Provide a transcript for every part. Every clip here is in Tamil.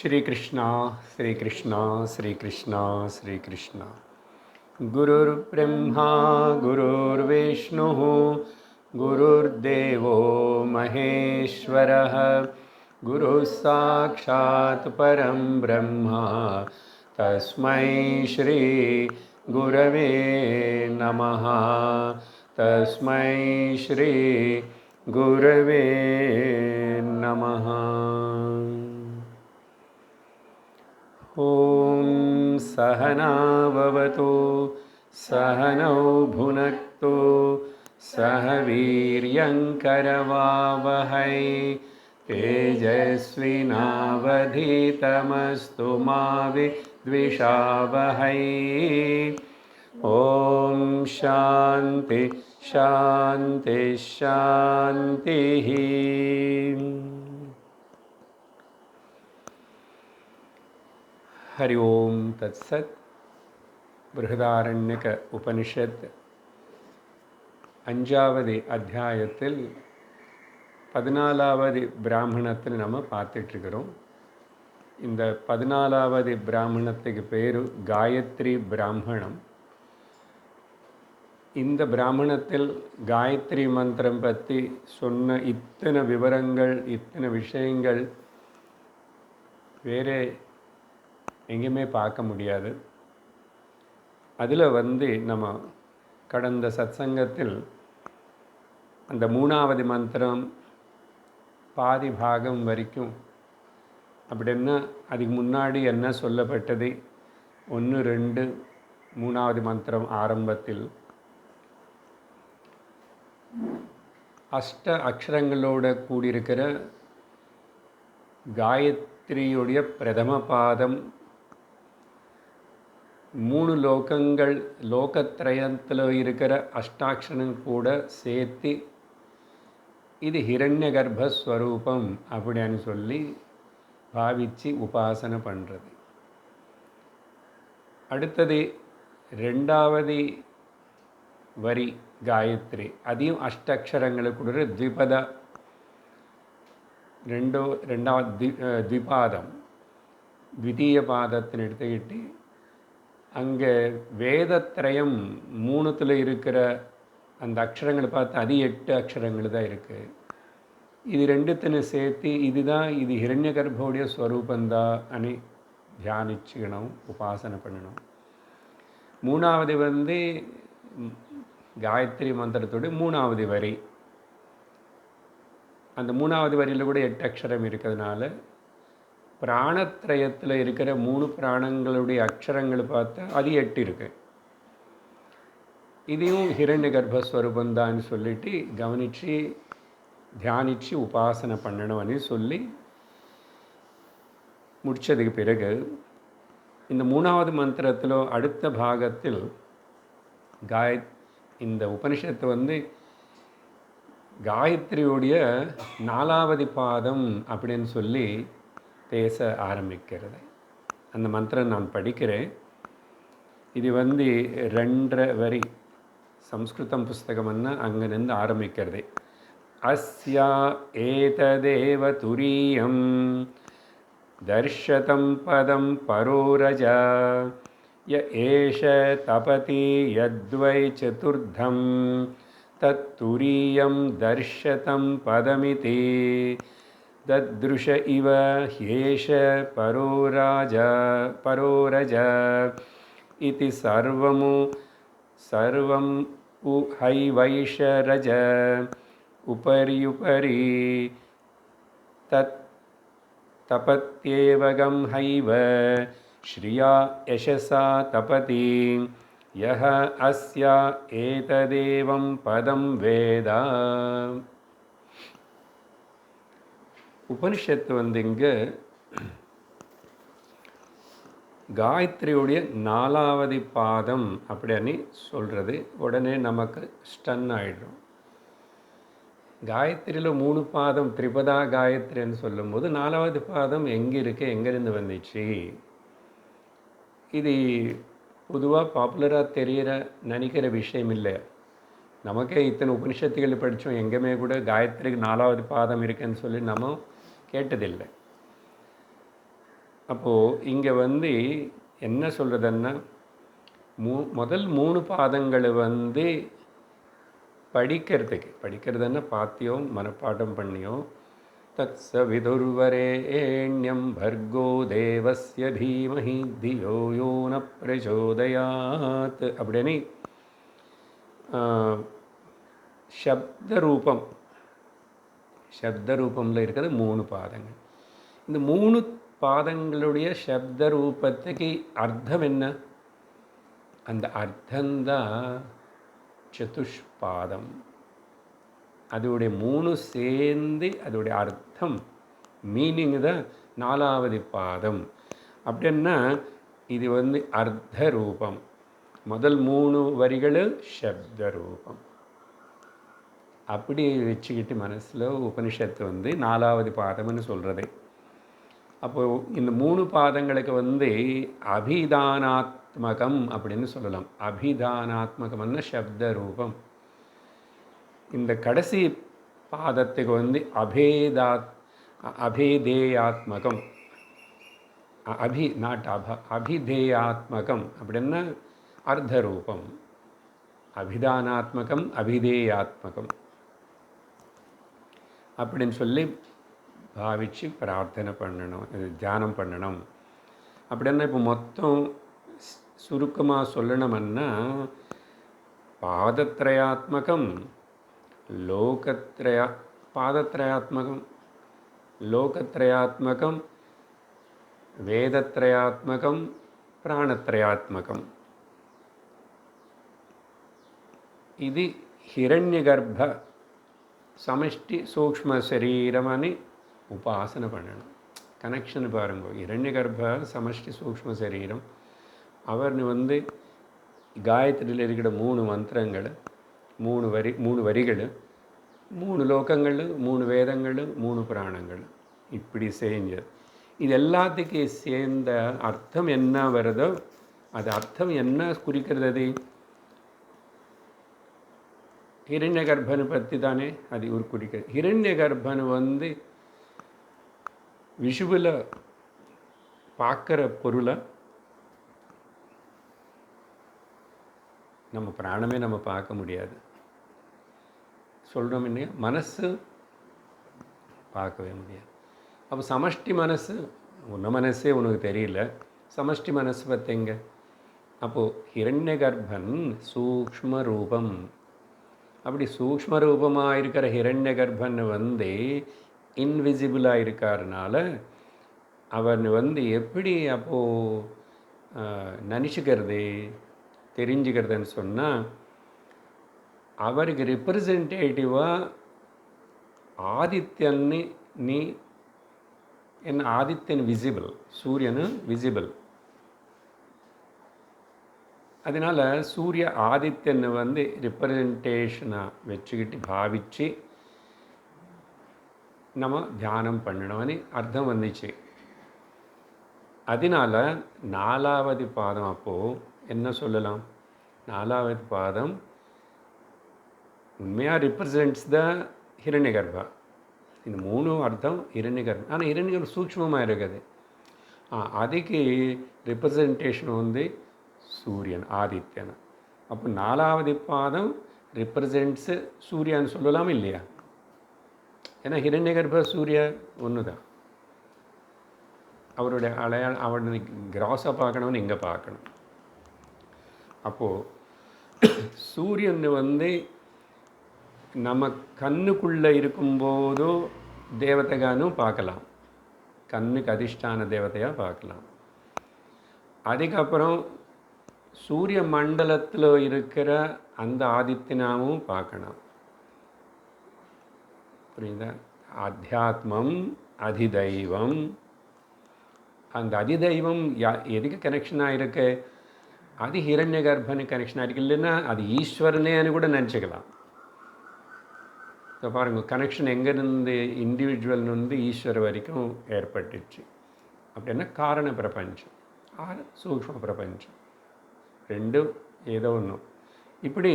श्री कृष्णा श्री कृष्णा श्री कृष्णा श्री कृष्णा। गुरुर्ब्रह्मा गुरुर्विष्णुः गुरुर्देवो महेश्वरः गुरुः साक्षात् परं ब्रह्म तस्मै श्री गुरवे नमः। तस्मै श्री गुरवे नमः। ॐ सहना भवतु सहनौ भुनक्तु सह वीर्यङ्करवावहै तेजस्विनावधीतमस्तु मा विद्विषावहै। ॐ शान्ति शान्ति शान्तिः। हरि ओम तत्सत्। बृहदारण्यक उपनिषत् அஞ்சாவது அத்தியாயத்தில் 14வது பிராமணத்தில் நம்ம பார்த்துட்ருக்கிறோம். இந்த 14வது பிராமணத்துக்கு பேர் காயத்ரி பிராமணம். இந்த பிராமணத்தில் காயத்ரி மந்திரம் பற்றி சொன்ன இத்தனை விவரங்கள், இத்தனை விஷயங்கள் வேறு எங்கேயுமே பார்க்க முடியாது. அதில் நம்ம கடந்த சத்சங்கத்தில் அந்த 3வது மந்திரம் பாதி பாகம் வரைக்கும் அப்படின்னா அதுக்கு முன்னாடி என்ன சொல்லப்பட்டது, 1 2 3வது மந்திரம் ஆரம்பத்தில் அஷ்ட அக்ஷரங்களோட கூடியிருக்கிற காயத்ரியுடைய பிரதம பாதம் 3 லோகங்கள், லோகத்ரயத்தில் இருக்கிற அஷ்டாட்சரம் கூட சேர்த்து இது ஹிரண்ய கர்ப்பஸ்வரூபம் அப்படின்னு சொல்லி பாவிச்சு உபாசனை பண்ணுறது. அடுத்தது 2வது வரி காயத்ரி, அதையும் அஷ்டாட்சரங்களுக்குள்ள த்விபத ரெண்டாவது த்விபாதம் த்விதீய பாதத்தின் எடுத்துக்கிட்டு அங்கே வேதத்ரயம் 3த்தில் இருக்கிற அந்த அக்ஷரங்களை பார்த்து அது 8 அக்ஷரங்கள் தான் இருக்குது. இது 2த்தையும் சேர்த்து இது ஹிரண்ய கர்ப்போடைய ஸ்வரூபந்தான் అని தியானிச்சுக்கணும், உபாசனை பண்ணணும். 3வது காயத்ரி மந்திரத்தோட 3வது வரி. அந்த 3வது வரியில் கூட 8 அக்ஷரம் இருக்கிறதுனால பிராணத்ரயத்தில் இருக்கிற 3 பிராணங்களுடைய அக்ஷரங்கள் பார்த்தா அது 8 இருக்கு. இதையும் ஹிரண்ய கர்ப்பஸ்வரூபந்தான்னு சொல்லிட்டு கவனித்து தியானித்து உபாசனை பண்ணணும்னு சொல்லி முடித்ததுக்கு பிறகு இந்த 3வது மந்திரத்தில் அடுத்த பாகத்தில் இந்த உபனிஷத்து காயத்ரியுடைய 4வது பாதம் அப்படின்னு சொல்லி பேச ஆரம்பிக்கிறது. அந்த மந்திரம் நான் படிக்கிறேன். இது 2.5 வரி சம்ஸ்கிருதம் புஸ்தகம்னா அங்கிருந்து ஆரம்பிக்கிறது. அஸ்யா ஏததேவ துரியம் தர்ஷதம் பதம் பரோரஜ ய ஏஷ தபதி யத்வை சதுர்த்தம் தத்துரியம் தர்ஷதம் பதமிதி தத்ருஷ இவ ஹேஷ பரோரஜ இதி சர்வம் ஹைவைஷரஜ உபரி தத் தபத்யேவகம் ஹைவ ஸ்ரியா யசசா தபதி யஹ அஸ்யா ஏததேவம் பதம் வேதா. உபனிஷத்து இங்கே காயத்ரியுடைய 4வது பாதம் அப்படின்னு சொல்கிறது. உடனே நமக்கு ஸ்டன் ஆகிடும். காயத்ரியில் 3 பாதம் திரிபதா காயத்ரின்னு சொல்லும்போது 4வது பாதம் எங்கே இருக்கு, எங்கேருந்து வந்துச்சு? இது பொதுவாக பாப்புலராக நினைக்கிற விஷயம் இல்லை. நமக்கே இத்தனை உபனிஷத்துகள் படித்தோம், எங்கேயுமே கூட காயத்ரிக்கு 4வது பாதம் இருக்குன்னு சொல்லி நம்ம கேட்டதில்லை. அப்போது இங்கே என்ன சொல்கிறதுன்னா, முதல் 3 பாதங்களை படிக்கிறதுன்னா பார்த்தியோ மனப்பாடம் பண்ணியோ, தத் சவிதுர்வரேண்யம் பர்கோ தேவஸ்ய தீமஹி தியோ யோ ந பிரச்சோதயாத் அப்படின்னு சப்த ரூபமில் இருக்கிறது 3 பாதங்கள். இந்த 3 பாதங்களுடைய சப்த ரூபத்துக்கு அர்த்தம் என்ன? அந்த அர்த்தந்தான் சதுஷ்பாதம். அதோடைய 3 சேர்ந்து அதோடைய அர்த்தம் மீனிங் தான் 4வது பாதம். அப்படின்னா இது அர்த்த ரூபம். முதல் 3 வரிகள் சப்த ரூபம். அப்படி வச்சுக்கிட்டு மனசில் உபனிஷத்து 4வது பாதம்னு சொல்கிறது. அப்போது இந்த 3 பாதங்களுக்கு அபிதானாத்மகம் அப்படின்னு சொல்லலாம். அபிதானாத்மகம்னா சப்த ரூபம். இந்த கடைசி பாதத்துக்கு அபேதேயாத்மகம். அபிதேயாத்மகம் அப்படின்னா அர்த்த ரூபம். அபிதானாத்மகம் அபிதேயாத்மகம் அப்படின்னு சொல்லி பாவிச்சு பிரார்த்தனை பண்ணணும், தியானம் பண்ணணும். அப்படின்னா இப்போ மொத்தம் சுருக்கமாக சொல்லணும்னா, பாதத்ரயாத்மகம் லோகத்ரயாத்மகம் வேதத்ரயாத்மகம் பிராணத்ரயாத்மகம். ఇది హిరణ్యగర్భ సమష్టి సూక్ష్మ శరీరం అని ఉపాసన பண்ணணும். கனெக்ஷன் பாருங்க. இரண்யகர்ப சமஷ்டி சூக்ஷ்ம சரீரம். அவர்னு காயத்ரியில் இருக்கிற 3 மந்திரங்கள், 3 வரிகள், 3 லோகங்கள், 3 வேதங்கள், 3 பிராணங்கள், இப்படி செஞ்சது. இது எல்லாத்துக்கும் சேர்ந்த அர்த்தம் என்ன வருதோ அது அர்த்தம் என்ன குறிக்கிறது? ஹிரண்யகர்பனை பற்றி தானே அது ஒரு குறிக்கிறது. ஹிரண்யகர்பன் விஷுவலை பார்க்குற பொருளை நம்ம பிராணமே நம்ம பார்க்க முடியாது. சொல்கிறோம் இல்லையா, மனசு பார்க்கவே முடியாது. அப்போ சமஷ்டி மனசு, உன்ன மனசே உனக்கு தெரியல, சமஷ்டி மனசு பார்த்தீங்க. அப்போது ஹிரண்யகர்பன் சூக்ஷ்ம ரூபம். அப்படி சூக்ஷ்ம ரூபமாக இருக்கிற ஹிரண்யகர்பன் இன்விசிபிளாக இருக்காருனால அவர் எப்படி அப்போது நினச்சிக்கிறது தெரிஞ்சுக்கிறதுன்னு சொன்னால், அவருக்கு ரிப்ரசன்டேட்டிவாக ஆதித்யன்னு ஆதித்யன் விசிபிள், சூரியனு விசிபிள். அதனால் சூரிய ஆதித்யன் ரிப்ரசன்டேஷனாக வச்சுக்கிட்டு பாவிச்சு நம்ம தியானம் பண்ணணும்னு அர்த்தம் வந்துச்சு. அதனால் 4வது பாதம் அப்போது என்ன சொல்லலாம்? 4வது பாதம் உண்மையாக ரிப்ரசன்ட்ஸ் த ஹிரண்யகர்பா. இந்த 3 அர்த்தம் ஹிரண்யகர்பா. ஆனால் ஹிரண்யகர்பா சூக்ஷ்மமாக இருக்குது. அதுக்கு ரிப்ரசன்டேஷன் சூரியன், ஆதித்யன். அப்போ 4வது பாதம் ரிப்ரசன்ட்ஸு சூர்யான்னு சொல்லலாம் இல்லையா? ஏன்னா ஹிரண்யகர்ப சூரிய ஒன்று தான். அவருடைய அவருடைய கிராஸாக பார்க்கணும்னு இங்கே பார்க்கணும். அப்போது சூரியன் நம்ம கண்ணுக்குள்ளே இருக்கும்போதோ தேவதைகானும் பார்க்கலாம், கண்ணுக்கு அதிஷ்டான தேவதையாக பார்க்கலாம். அதுக்கப்புறம் சூரிய மண்டலத்தில் இருக்கிற அந்த ஆதித்யனாவும் பார்க்கணும். புரியுதா? அத்தியாத்மம், அதிதெய்வம். அந்த அதிதெய்வம் எதுக்கு கனெக்ஷனாக இருக்கு? அது ஹிரண்யகர்பனு கனெக்ஷனாக இருக்கு. இல்லைன்னா அது ஈஸ்வரனேன்னு கூட நினச்சிக்கலாம். ஸோ பாருங்கள், கனெக்ஷன் எங்கேருந்து இண்டிவிஜுவல்னு ஈஸ்வர வரைக்கும் ஏற்பட்டுச்சு. அப்படின்னா காரண பிரபஞ்சம், சூக்ஷ்ம பிரபஞ்சம், ரெண்டும் ஏதோ ஒன்று. இப்படி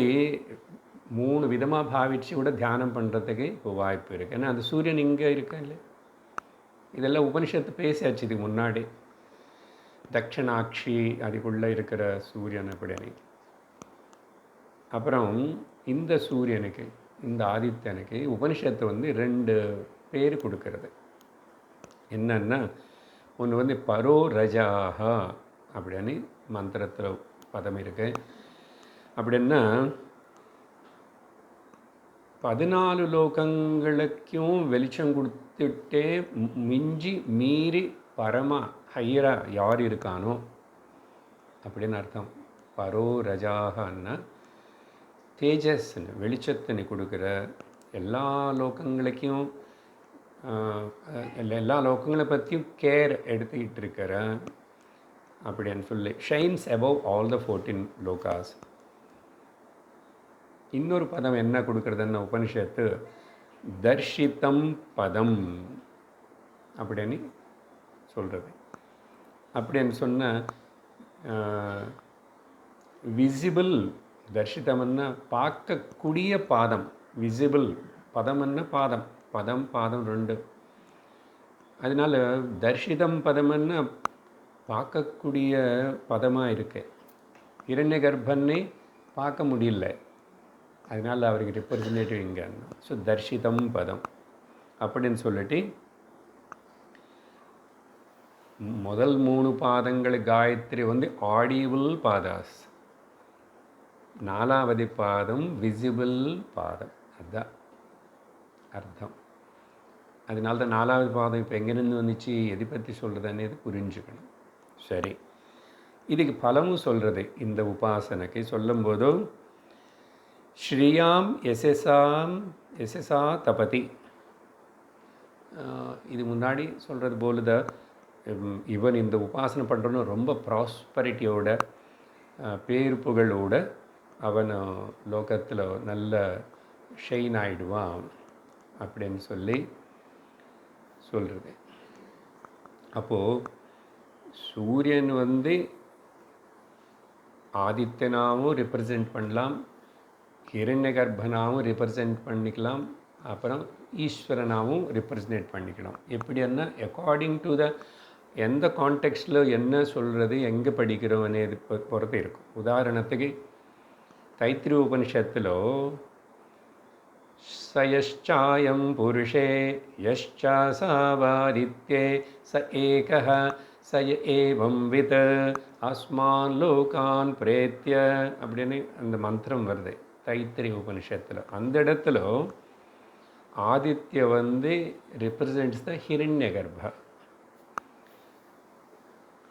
3 விதமாக பாவிச்சு கூட தியானம் பண்ணுறதுக்கு இப்போ வாய்ப்பு இருக்குது. ஏன்னா அந்த சூரியன் இங்கே இருக்கா இல்லை? இதெல்லாம் உபனிஷத்து பேசியாச்சு இதுக்கு முன்னாடி. தட்சிணாட்சி அதுக்குள்ளே இருக்கிற சூரியன் அப்படின்னு. அப்புறம் இந்த சூரியனுக்கு, இந்த ஆதித்யனுக்கு உபனிஷத்து வந்து 2 பேர் கொடுக்கறது. என்னன்னா, ஒன்று வந்து பரோ ரஜாஹா அப்படின்னு மந்திரத்தில் பதம் இருக்கு. அப்படின்னா 14 லோகங்களுக்கும் வெளிச்சம் கொடுத்துட்டே மிஞ்சி மீறி பரமா ஹையரா யார் இருக்கானோ அப்படின்னு அர்த்தம். பரோ ரஜாகன்னா தேஜஸ்ன்னு வெளிச்சத்தினை கொடுக்குற, எல்லா லோகங்களுக்கும் எல்லா லோகங்களை பற்றியும் கேர் எடுத்துக்கிட்டு இருக்கிற அப்படின்னு சொல்லி ஷைன்ஸ் அபவ் ஆல் த 14 லோகாஸ். இன்னொரு பதம் என்ன கொடுக்குறதுன்னு உபனிஷத்து தர்ஷிதம் பதம் அப்படின்னு சொல்கிறது. அப்படின்னு சொன்ன விசிபிள், தர்ஷிதம்னா பார்க்கக்கூடிய பாதம், விசிபிள், பதம்னா பாதம், பதம் பாதம் 2. அதனால தர்ஷிதம் பதம்னா பார்க்கக்கூடிய பதமாக இருக்கு. இரண்ய கர்ப்பன்னே பார்க்க முடியல, அதனால் அவருக்கு ரெப்ரசன்டேட்டிவ் இங்கே. ஸோ தர்ஷிதம் பதம் அப்படின்னு சொல்லிட்டு முதல் 3 பாதங்கள் காயத்ரி வந்து ஆடிபிள் பாதாஸ், 4வது பாதம் விசிபிள் பாதம். அதுதான் அர்த்தம். அதனால தான் 4வது பாதம் இப்போ எங்கேருந்து வந்துச்சு, எதை பற்றி சொல்கிறதுன்னு புரிஞ்சுக்கணும். சரி, இதுக்கு பலமும் சொல்கிறது. இந்த உபாசனைக்கு சொல்லும்போது ஸ்ரீயாம் எஸ்எஸ்ஆ தபதி, இது முன்னாடி சொல்கிறது போல தான் இவன் இந்த உபாசனை பண்ணுறன்னு ரொம்ப ப்ராஸ்பரிட்டியோட பேர் புகழோட அவன் லோகத்தில் நல்ல ஷைன் ஆகிடுவான் அப்படின்னு சொல்லி சொல்கிறது. அப்போது சூரியன் வந்து ஆதித்யனாவும் ரெப்ரசன்ட் பண்ணலாம், ஹிரண்ய கர்ப்பனாவும் ரெப்ரசன்ட் பண்ணிக்கலாம், அப்புறம் ஈஸ்வரனாவும் ரெப்ரசன்ட் பண்ணிக்கலாம். எப்படின்னா அக்கார்டிங் டு த எந்த கான்டெக்ஸ்டில் என்ன சொல்கிறது, எங்கே படிக்கிறோம் అనేది பொறுத்து இருக்கும். உதாரணத்துக்கு தைத்திரிய உபனிஷத்தில் சயச்சாயம் புருஷே யச்சாசாவாதித்யே ச ஏகः சய ஏவம் வித் அஸ்மான் லோகான் பிரேத்ய அப்படின்னு அந்த மந்திரம் வருது தைத்திரிய உபனிஷத்தில். அந்த இடத்துல ஆதித்ய வந்து ரெப்ரசன்ட்ஸ் த ஹிரண்ய கர்ப்ப.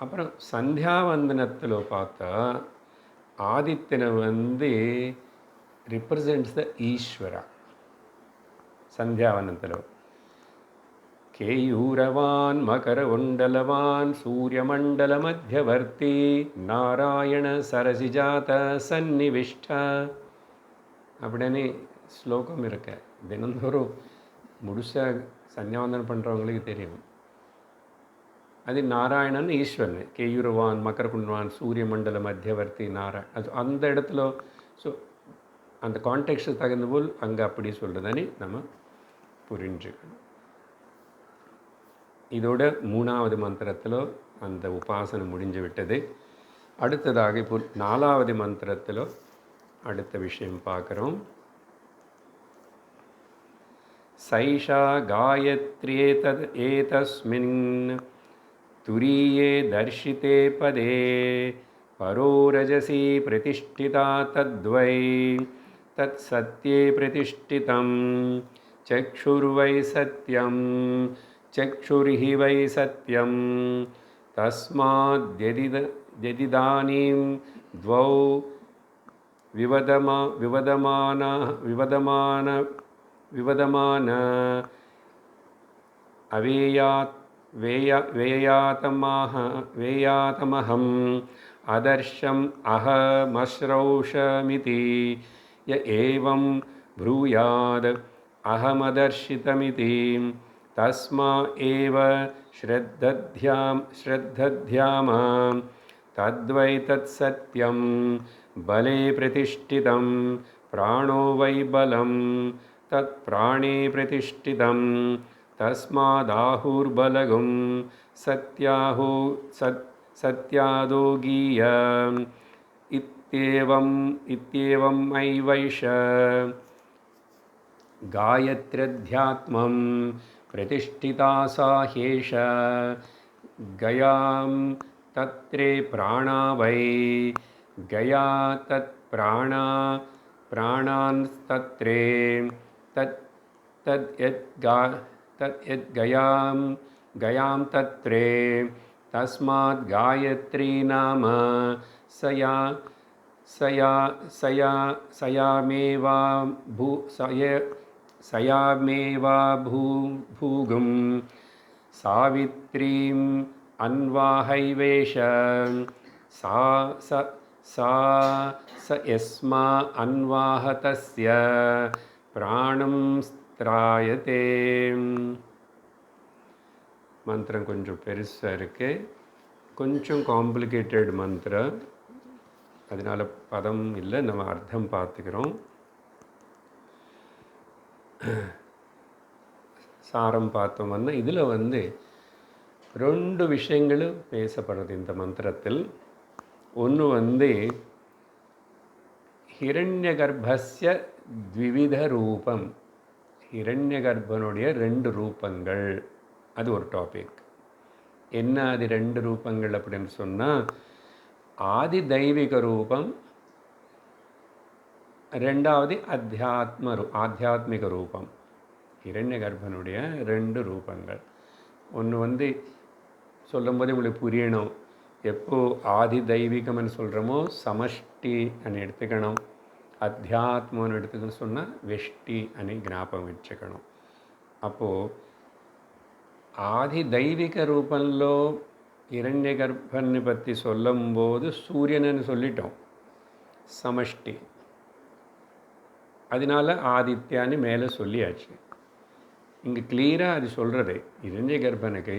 அப்புறம் சந்தியாவந்தனத்தில் பார்த்தா ஆதித்யனை வந்து ரிப்ரசன்ட்ஸ் த ஈஸ்வரா. சந்தியாவந்தனத்தில் கேயூரவான் மகர உண்டலவான் சூரியமண்டல மத்தியவர்த்தி நாராயண சரசிஜாத சந்நிவிஷ்ட அப்படின்னு ஸ்லோகம் இருக்கு. தினந்தோறும் முழுசாக சந்தியாவந்தனம் பண்ணுறவங்களுக்கு தெரியும். அது நாராயணன் ஈஸ்வரன். கேயூரவான் மகரகுண்டவான் சூரிய மண்டல மத்தியவர்த்தி நாராயண். அது அந்த இடத்துல ஸோ அந்த கான்டெக்ஸ்ட் தகுந்த போல் அங்கே அப்படி சொல்கிறதானே நம்ம புரிஞ்சுக்கணும். இதோட 3வது மந்திரத்தில் அந்த உபாசனை முடிஞ்சு விட்டது. அடுத்ததாக இப்போ 4வது மந்திரத்தில் அடுத்த விஷயம் பார்க்குறோம். சைஷா காயத்ரியேதத் ஏதஸ்மின் துரியே தர்ஷிதே பதே பரோ ரஜசி பிரதிஷ்டிதா தத்வை தத் சத்யே பிரதிஷ்டிதம் சக்ஷுர்வை சத்யம் சக்ஷுர்ஹி வை சத்யம் தஸ்மாத் யதிதானீம் த்வௌ விவதமான வேயாதமஹம் அதர்ஷம் அஹமஸ்ரௌஷமிதி ய ஏவம் ப்ரூயாத் அஹமதர்ஷிதமிதி தஸ்மா ஏவ ஸ்ரத்தத்யாம தத்வை தத் சத்யம் பலே பிரதிஷ்டிதம் பிராணோ வை பலம் தத் பிராணே பிரதிஷ்டிதம் தஸ்மாதாஹுர்பலகும் सत्यादोगीय इत्येवम् ऐवैष गायत्र्यध्यात्मं प्रतिष्ठिता सा ह्येष गयां तत्रे प्राणा वै गया तत्प्राणा प्राणांस्तत्रे तद्यद्गयां गयां तत्रे तस्माद् गायत्री नाम सया सया सया सयामेवा भू सयामेवा भूगुं सावित्रीम् अन्वाहैवेश सा स यस्मा अन्वाहतस्य प्राणं स्त्रायते. மந்திரம் கொஞ்சம் பெருசாக இருக்குது, கொஞ்சம் காம்ப்ளிகேட்டட் மந்திரம், அதனால் பதம் இல்லை, நம்ம அர்த்தம் பார்த்துக்கிறோம். சாரம் பார்த்தோம்னா இதில் ரெண்டு விஷயங்களும் பேசப்படுறது இந்த மந்திரத்தில். ஒன்று ஹிரண்ய கர்ப்பஸ்ய த்விவித ரூபம், ஹிரண்ய கர்ப்பனுடைய ரெண்டு ரூபங்கள், அது ஒரு டாபிக். என்ன அது ரெண்டு ரூபங்கள் அப்படின்னு சொன்னால், ஆதி தெய்வீக ரூபம், ரெண்டாவது ஆத்தியாத்மிக ரூபம். ஹிரண்ய கர்ப்பனுடைய ரெண்டு ரூபங்கள். ஒன்று சொல்லும்போது உங்களுக்கு புரியணும், எப்போ ஆதி தெய்வீகம்னு சொல்கிறோமோ சமஷ்டி అని எடுத்துக்கணும், அத்தியாத்மன்னு எடுத்துக்கணும் சொன்னால் வெஷ்டி అని జ్ఞాపకం வச்சுக்கணும். அப்போது ఆది దైవిక రూపంలో హిరణ్య గర్భన్ని பற்றி சொல்லும்போது சூரியனன்னு சொல்லிட்டோம், சமஷ்டி. அதனால ஆதித்யான்னு மேலே சொல்லியாச்சு. இங்கே கிளியராக அது சொல்கிறது, இரண்ய கர்ப்பனுக்கு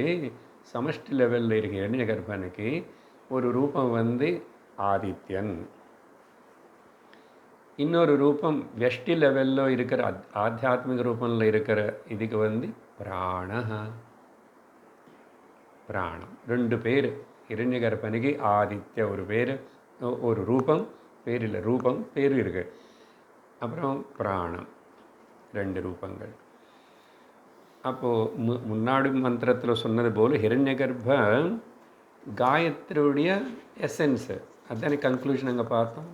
சமஷ்டி லெவலில் இருக்கிற இரண்ய கர்ப்பனுக்கு ஒரு ரூபம் ஆதித்யன், இன்னொரு ரூபம் வெஷ்டி லெவலில் இருக்கிற ஆத்தியாத்மிக ரூபத்தில் இருக்கிற இதுக்கு பிராணம். ரெண்டு பேர் இரண்ய கர்ப்பனுக்கு. ஆதித்ய ஒரு பேர், ஒரு ரூபம், பேர் இல்லை, ரூபம் பேர் இருக்கு. அப்புறம் பிராணம், ரெண்டு ரூபங்கள். அப்போது முன்னாடி மந்திரத்தில் சொன்னது போல் ஹிரண்ய கர்ப்ப காயத்ரியுடைய எசன்ஸு, அதுதானே கன்க்ளூஷன் அங்கே பார்த்தோம்.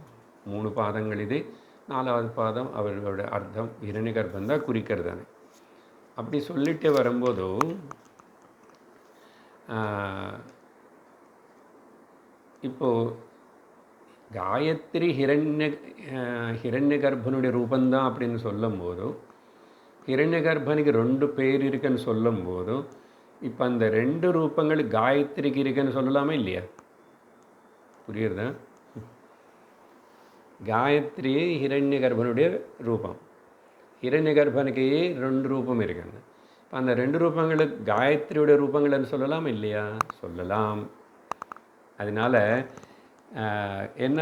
3 பாதங்கள் இது, 4வது பாதம் அவர்களோட அர்த்தம் ஹிரண்ய கர்ப்பம் தான் குறிக்கிறது தானே. அப்படி சொல்லிட்டு வரும்போது இப்போது காயத்ரி ஹிரண்ய கர்ப்பனுடைய ரூபந்தான் அப்படின்னு சொல்லும்போது, ஹிரண்ய கர்ப்பனுக்கு 2 பேர் இருக்குன்னு சொல்லும்போது, இப்போ அந்த 2 ரூபங்கள் காயத்ரிக்கு இருக்குன்னு சொல்லலாமா இல்லையா? புரியுறதா? காயத்ரி ஹிரண்ய கர்ப்பனுடைய ரூபம், ஹிரண்ய கர்ப்பனுக்கு 2 ரூபம் இருக்குன்னு. இப்போ அந்த 2 ரூபங்களுக்கு காயத்ரியுடைய ரூபங்கள்னு சொல்லலாம் இல்லையா? சொல்லலாம். அதனால் என்ன,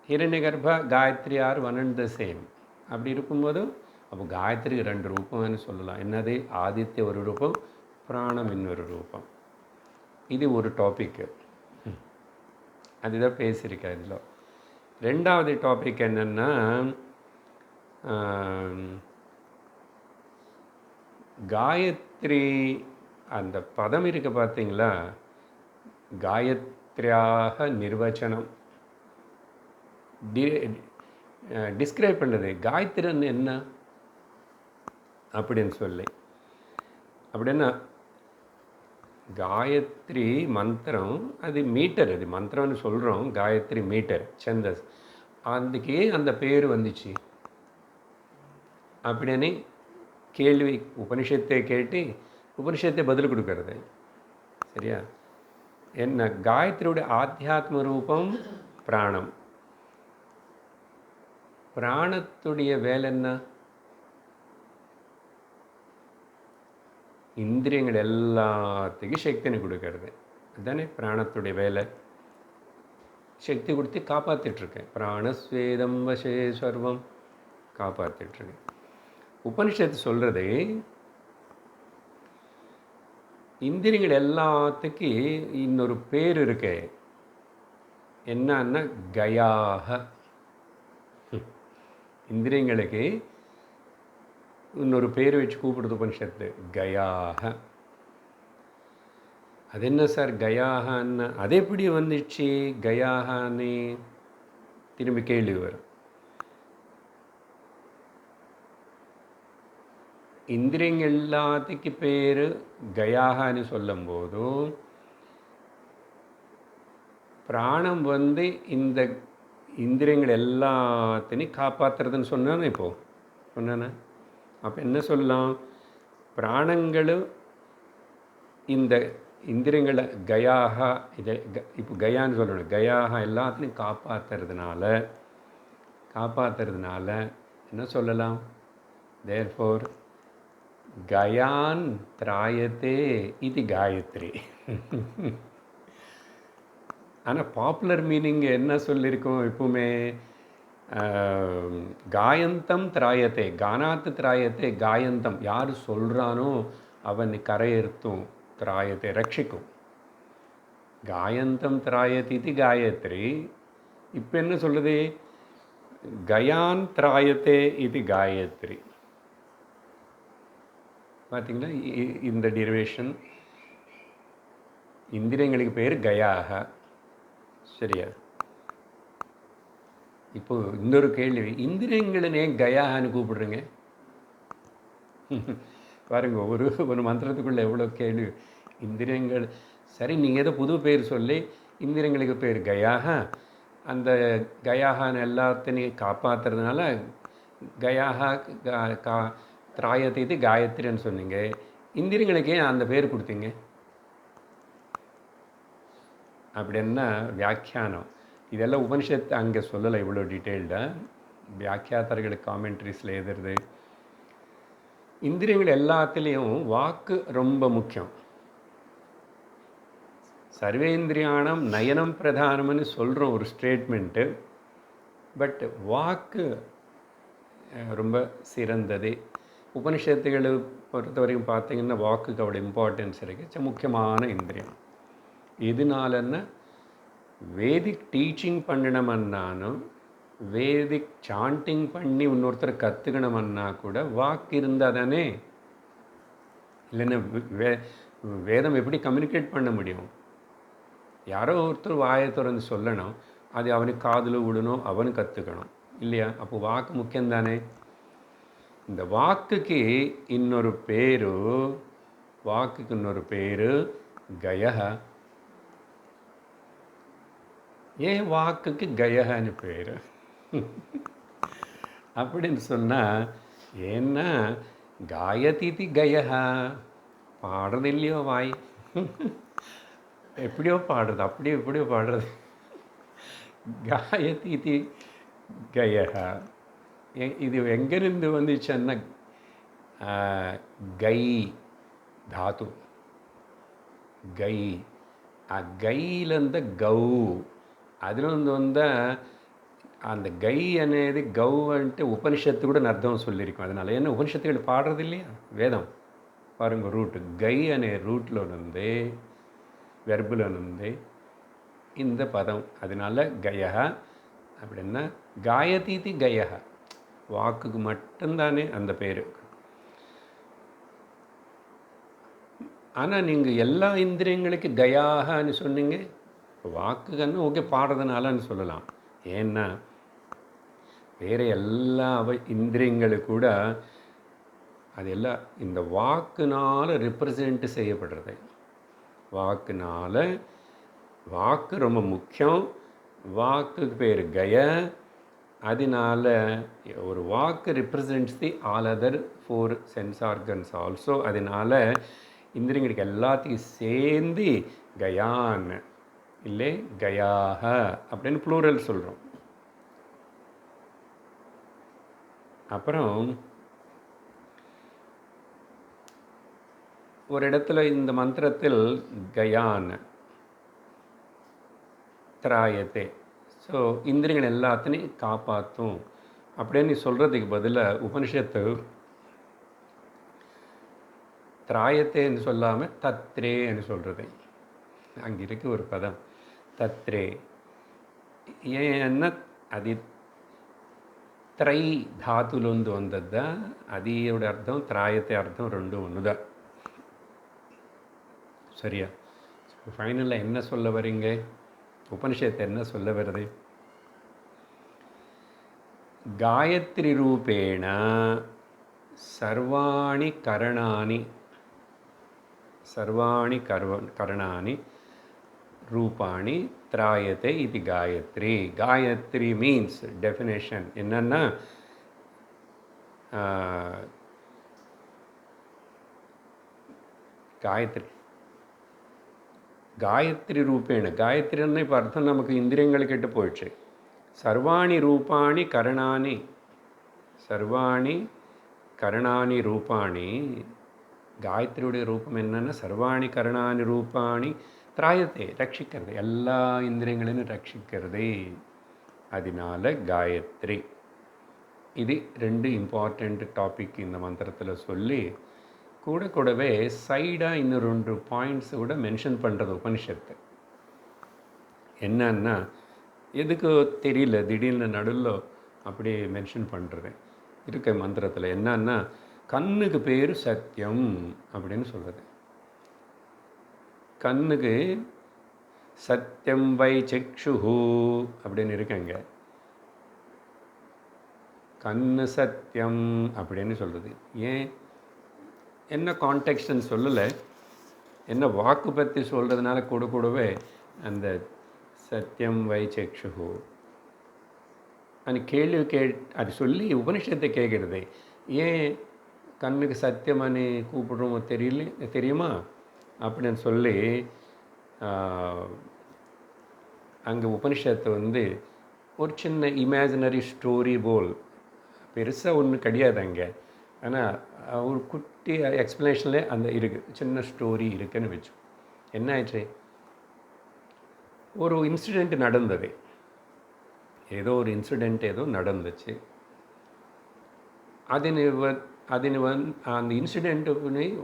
Hiranya Garbha Gayatri are one and the same. அப்படி இருக்கும்போது அப்போ காயத்ரிக்கு 2 ரூபம்னு சொல்லலாம். என்னது? ஆதித்ய ஒரு ரூபம், பிராணம் இன்னொரு ரூபம். இது ஒரு டாபிக்கு, அதுதான் பேசியிருக்கேன். இதில் 2வது டாபிக் என்னென்னா, காயத்ரி அந்த பதம் இருக்கு பார்த்தீங்களா, காயத்ரியாக நிர்வச்சனம் டிஸ்கிரைப் பண்ணுறது, காயத்ரின்னு என்ன அப்படின்னு சொல்லி. அப்படின்னா காயத்ரி மந்திரம், அது மீட்டர், அது மந்திரம்னு சொல்கிறோம், காயத்ரி மீட்டர், சந்தஸ். அதுக்கே அந்த பேர் வந்துச்சு அப்படின்னு கேள்வி உபனிஷத்தை கேட்டு உபனிஷத்தை பதில் கொடுக்கறது. சரியா? என்ன, காயத்ரியோட ஆத்தியாத்ம ரூபம் பிராணம். பிராணத்துடைய வேலை என்ன? இந்திரியங்கள் எல்லாத்துக்கும் சக்தின்னு கொடுக்கறது, அதுதானே பிராணத்துடைய வேலை. சக்தி கொடுத்து காப்பாற்றிட்டுருக்கேன், பிராணஸ்வேதம் வசே சர்வம், காப்பாற்றிட்டுருக்கேன். உபனிஷத்து சொல்கிறது இந்திரியங்கள் எல்லாத்துக்கு இன்னொரு பேர் இருக்கு. என்னன்னா கயாக. இந்திரியங்களுக்கு இன்னொரு பேர் வச்சு கூப்பிடுது உபனிஷத்து, கயாக. அது என்ன சார் கயாகான்னு? அது எப்படி வந்துச்சு கயாகான்னு? திரும்பி கேள்வி வரும். இந்திரியங்கள் எல்லாத்துக்கு பேர் கயாகான்னு சொல்லும்போது பிராணம் வந்து இந்த இந்திரியங்கள் எல்லாத்தையும் காப்பாற்றுறதுன்னு சொன்னானே. இப்போது சொன்னானே, அப்போ என்ன சொல்லலாம்? பிராணங்களும் இந்த இந்திரியங்களை கயாகா, இதை இப்போ கயான்னு சொல்லணும், கயாகா எல்லாத்தையும் காப்பாற்றுறதுனால என்ன சொல்லலாம்? தேர்ஃபோர் கயான் திராயத்தே இது காயத்ரி. ஆனால் பாப்புலர் மீனிங் என்ன சொல்லியிருக்கோம் எப்பவுமே? காயந்தம் திராயத்தே, கானாத்து திராயத்தே, காயந்தம் யார் சொல்கிறானோ அவன் கரையேற்றும், திராயத்தை ரட்சிக்கும். காயந்தம் திராயத்தி இது காயத்ரி. இப்போ என்ன சொல்லுது? கயான் திராயத்தே இது காயத்ரி. பார்த்தீங்களா இந்த டிரைவேஷன்? இந்திரியங்களுக்கு பேர் கயாக. சரியா? இப்போ இன்னொரு கேள்வி, இந்திரியங்களே கயான்னு கூப்பிடுறீங்க பாருங்க, ஒரு மந்திரத்துக்குள்ளே எவ்வளோ கேள்வி. இந்திரியங்கள் சரி, நீங்கள் ஏதோ புது பேர் சொல்லி இந்திரியங்களுக்கு பேர் கயாக, அந்த கயாகான்னு எல்லாத்தையும் காப்பாற்றுறதுனால கயாகா திராயத்தை இது காயத்ரின்னு சொன்னீங்க. இந்திரியங்களுக்கே அந்த பேர் கொடுத்தீங்க. அப்படின்னா வியாக்கியானம் இதெல்லாம் உபனிஷத்து அங்கே சொல்லலை இவ்வளோ டீட்டெயில்டாக. வியாக்கியாத்தர்களுக்கு காமெண்ட்ரிஸில் எழுதுறது. இந்திரியங்கள் எல்லாத்துலேயும் வாக்கு ரொம்ப முக்கியம். சர்வேந்திரியானம் நயனம் பிரதானம்னு சொல்கிறோம் ஒரு ஸ்டேட்மெண்ட்டு. பட் வாக்கு ரொம்ப சிறந்தது. உபனிஷத்துகளை பொறுத்த வரைக்கும் பார்த்தீங்கன்னா வாக்குக்கு அவ்வளோ இம்பார்ட்டன்ஸ் இருக்குது. முக்கியமான இந்திரியம். எதுனாலன்னா வேதிக் டீச்சிங் பண்ணணுமன்னாலும் வேதிக் சாண்டிங் பண்ணி இன்னொருத்தர் கற்றுக்கணுமன்னா கூட வாக்கு இருந்தால் தானே. இல்லைன்னா வேதம் எப்படி கம்யூனிகேட் பண்ண முடியும்? யாரோ ஒருத்தர் வாயை திறந்து சொல்லணும், அது அவனுக்கு காதில் விடணும், அவனு கற்றுக்கணும் இல்லையா? அப்போ வாக்கு முக்கியம்தானே. இந்த வாக்குக்கு இன்னொரு பேர் கயஹ. ஏன் வாக்குக்கு கயஹன்னு பேர் அப்படின்னு சொன்னால், ஏன்னா காயதிதி கயஹா, பாடுறது இல்லையோ வாய், எப்படியோ பாடுறது, அப்படியோ எப்படியோ பாடுறது. காயதிதி கயஹா இது எங்கேருந்து வந்துச்சுன்னா கை தாத்து, கை, கையிலேருந்து கௌ, அதுலேருந்து வந்தால் அந்த கை అనేది கௌ అంటే உபனிஷத்து கூட அர்த்தம் சொல்லியிருக்கும். அதனால் ஏன்னா உபனிஷத்துகள் பாடுறது இல்லையா வேதம். பாருங்கள், ரூட்டு கை అనే ரூட்டில் வந்து வெர்பில் வந்து இந்த பதம். அதனால கயஹா அப்படின்னா காயதீதி கயஹா, வாக்குக்கு மட்டும்தானே அந்த பேர். ஆனால் நீங்கள் எல்லா இந்திரியங்களுக்கு கயாகன்னு சொன்னீங்க. வாக்குகன்னு ஓகே, பாடுறதுனாலன்னு சொல்லலாம். ஏன்னா வேறு எல்லா இந்திரியங்களும் கூட அது எல்லாம் இந்த வாக்குனால் ரெப்ரசன்ட் செய்யப்படுறது. வாக்கு ரொம்ப முக்கியம். வாக்குக்கு பேர் கய. அதனால ஒரு வாக்கு ரெப்ரசன்ட்ஸ் தி all other 4 sense organs also. அதனால இந்திரியங்களுக்கு எல்லாத்தையும் சேர்ந்து கயான் இல்லை கயாக அப்படின்னு ப்ளூரல் சொல்கிறோம். அப்புறம் ஒரு இடத்துல இந்த மந்திரத்தில் கயான் திராயத்தே, ஸோ இந்திரியங்கள் எல்லாத்தையும் காப்பாற்றும் அப்படின்னு சொல்கிறதுக்கு பதிலாக உபனிஷத்து திராயத்தேன்னு சொல்லாமல் தத்ரேன்னு சொல்கிறது. அங்கே இருக்குது ஒரு பதம் தத்ரே. ஏன்னா அது த்ரை தாத்துலொந்து வந்தது தான். அதோட அர்த்தம் திராயத்தை அர்த்தம் ரெண்டும் ஒன்று தான். சரியா? ஃபைனலாக என்ன சொல்ல வரீங்க? உபனிஷத்தை என்ன சொல்ல வருது? காயத்ரி ரூபேண சர்வாணி கரணானி ரூபாணி திராயத்தை இது காயத்ரி. காயத்ரி மீன்ஸ் டெஃபினேஷன் என்னன்னா, காயத்ரி ரூபேண, காயத்ரின்னு இப்போ அர்த்தம் நமக்கு இந்திரியங்கள் கெட்டு போயிடுச்சு. சர்வாணி ரூபாணி கரணானி ரூபாணி. காயத்ரியுடைய ரூபம் என்னென்னா சர்வாணி கரணானி ரூபாணி திராயத்தை, ரட்சிக்கிறது, எல்லா இந்திரியங்களையும் ரட்சிக்கிறது. அதனால காயத்ரி. இது 2 இம்பார்ட்டண்ட் டாபிக் இந்த மந்திரத்தில் சொல்லி கூடவே சைடாக இன்னும் 2 பாயிண்ட்ஸ் கூட மென்ஷன் பண்ணுறது உபனிஷத்து. என்னன்னா, எதுக்கு தெரியல, திடீர்னு நடுவில் அப்படியே மென்ஷன் பண்ணுறது இருக்க மந்திரத்தில். என்னன்னா, கண்ணுக்கு பேர் சத்தியம் அப்படின்னு சொல்கிறது. கண்ணுக்கு சத்தியம் வை சக்ஷுஹு அப்படின்னு இருக்காங்க. கண்ணு சத்தியம் அப்படின்னு சொல்கிறது. ஏன், என்ன கான்டெக்ஸ்ட்னு சொல்லலை, என்ன வாக்கு பற்றி சொல்கிறதுனால கூடவே அந்த சத்தியம் வை சக்ஷுஹு அந்த கேள்வி அது சொல்லி உபனிஷத்தை கேட்குறது. ஏன் கண்ணுக்கு சத்தியமானு கூப்பிடுறோமோ தெரியுமா அப்படின்னு சொல்லி அங்கே உபனிஷத்தை ஒரு சின்ன இமேஜினரி ஸ்டோரி போல், பெருசாக ஒன்றும் கிடையாது அங்கே, ஆனால் ஒரு குட்டி எக்ஸ்ப்ளனேஷன்லே அந்த இருக்குது, சின்ன ஸ்டோரி இருக்குன்னு வச்சு. என்ன ஆயிடுச்சு, ஒரு இன்சிடெண்ட் நடந்தது, ஏதோ ஒரு இன்சிடெண்ட் ஏதோ நடந்துச்சு. அந்த இன்சிடெண்ட்டு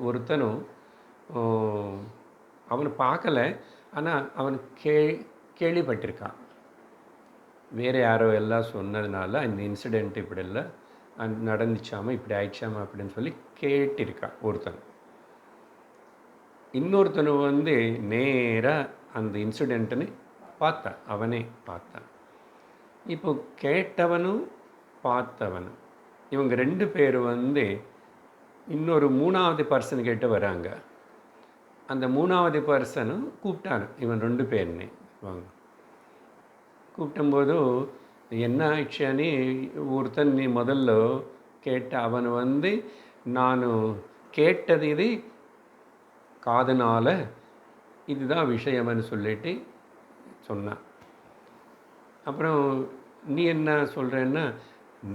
ஒருத்தனும் அவனை பார்க்கல, ஆனால் அவன் கேள்விப்பட்டிருக்கான். வேறு யாரோ எல்லாம் சொன்னதுனால இந்த இன்சிடெண்ட் இப்படி இல்லை நடந்துச்சாமல் இப்படி ஆயிடுச்சாமா அப்படின்னு சொல்லி கேட்டிருக்கான் ஒருத்தன். இன்னொருத்தனும் நேராக அந்த இன்சிடெண்ட்டுன்னு பார்த்தான், அவனே பார்த்தான். இப்போ கேட்டவனும் பார்த்தவனும் இவங்க 2 பேரும் இன்னொரு 3வது பர்சன் கிட்ட வராங்க. அந்த 3வது பர்சனும் கூப்பிட்டான் இவன் 2 பேருன்னு. வாங்க கூப்பிடும்போது என்ன ஆயிடுச்சானே, ஒருத்தன் நீ முதல்ல கேட்ட அவன் நான் கேட்டது இது காதுனால் இதுதான் விஷயம்னு சொல்லிட்டு சொன்னான். அப்புறம் நீ என்ன சொல்கிறேன்னா,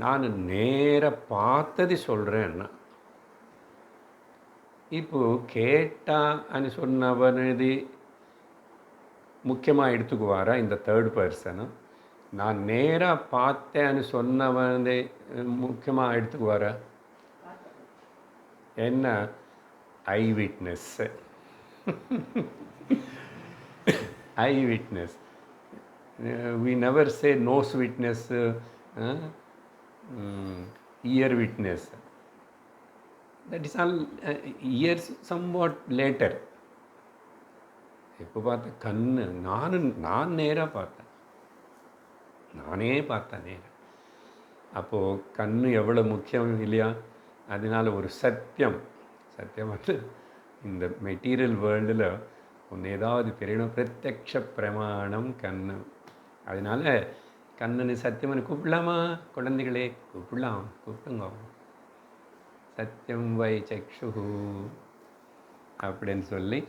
நான் நேராக பார்த்தது சொல்கிறேன்னா. இப்போது கேட்டான்னு சொன்னவனது முக்கியமாக எடுத்துக்குவாரா இந்த 3rd பர்சனும்? நான் நேராக பார்த்தேன்னு சொன்னவனது முக்கியமாக எடுத்துக்குவாரா? என்ன eye witness. Eye witness. We never say nose witness, ear witness. That is all ears somewhat later. இப்போ பார்த்த கண்ணு நான் நேராக பார்த்தேன், நானே பார்த்தேன் நேராக. அப்போது கண்ணு எவ்வளோ முக்கியம் இல்லையா? அதனால் ஒரு சத்தியம் இந்த மெட்டீரியல் வேர்ல்டில் ஒன்று ஏதாவது தெரியணும், பிரத்யக்ஷ பிரமாணம் கண்ணு. அதனால் கண்ணனு சத்தியம்னு கூப்பிடலாமா? குழந்தைகளே கூப்பிடுங்க. சத்தியம் வை சக்ஷுஹு அப்படின்னு சொல்லி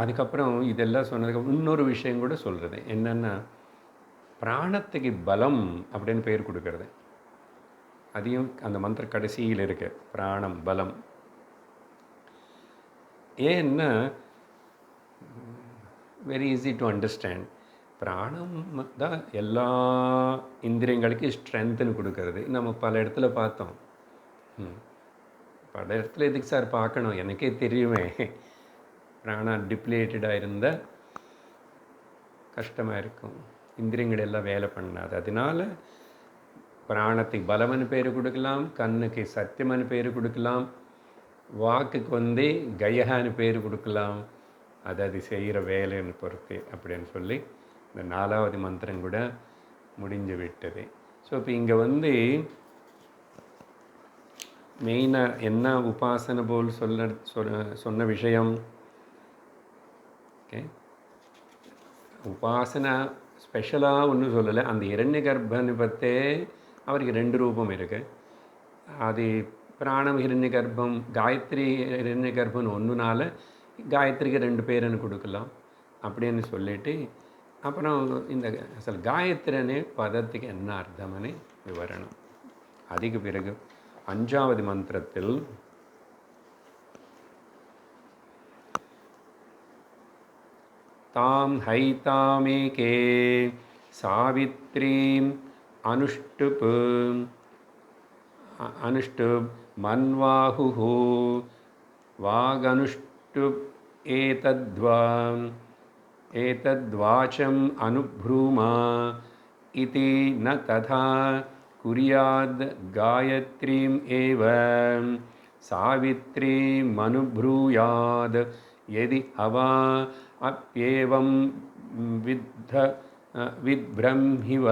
அதுக்கப்புறம் இதெல்லாம் சொன்னதுக்கப்புறம் இன்னொரு விஷயம் கூட சொல்கிறது. என்னென்னா, பிராணத்துக்கு பலம் அப்படின்னு பெயர் கொடுக்கறது. அதையும் அந்த மந்திர கடைசியில் இருக்கு, பிராணம் பலம். ஏன்னா வெரி ஈஸி டு அண்டர்ஸ்டாண்ட். பிராணம் தான் எல்லா இந்திரியங்களுக்கும் ஸ்ட்ரென்த்துன்னு கொடுக்கறது. நம்ம பல இடத்துல பார்த்தோம். பல இடத்துல எதுக்கு சார் பார்க்கணும், எனக்கே தெரியுமே. பிராணா டிப்ளேட்டடாக இருந்தால் கஷ்டமாக இருக்கும், இந்திரியங்கள் எல்லாம் வேலை பண்ணாது. அதனால பிராணத்துக்கு பலம்னு பேர் கொடுக்கலாம், கண்ணுக்கு சத்தியம்னு பேர் கொடுக்கலாம், வாக்குக்கு கயகான்னு பேர் கொடுக்கலாம். அது செய்கிற வேலைன்னு பொறுத்து அப்படின்னு சொல்லி இந்த 4வது மந்திரம் கூட முடிஞ்சு விட்டது. ஸோ இப்போ இங்கே மெயினாக என்ன உபாசனை போல் சொன்ன விஷயம். ஓகே, உபாசனா ஸ்பெஷலாக ஒன்றும் சொல்லலை. அந்த இரண்ய கர்ப்பனை பற்றே அவருக்கு 2 ரூபம் இருக்குது. அது பிராணம் ஹிரண்ய கர்ப்பம், காயத்ரி ஹிரண்ய கர்ப்பம்னு ஒன்றுனால காயத்ரிக்கு 2 பேருன்னு கொடுக்கலாம் அப்படின்னு சொல்லிட்டு, அப்புறம் இந்த அசல் காயத்ரினே பதத்துக்கு என்ன அர்த்தம்னு விவரணம். அதுக்கு பிறகு 5வது மந்திரத்தில் தாம் ஹைதாமேகே சாவித்ரீம் அனுஷ்டுப் மன்வாஹுஹு வாகனுஷ்டுப் ஏதத்வாச்சம் அனுப்ரூமா இதி ந ததா குர்யாத் காயத்ரீம் ஏவ சாவித்ரீம் அனுப்ரூயாத் யதி அவா அப்யேவம் வித்ப்ரம்ஹிவ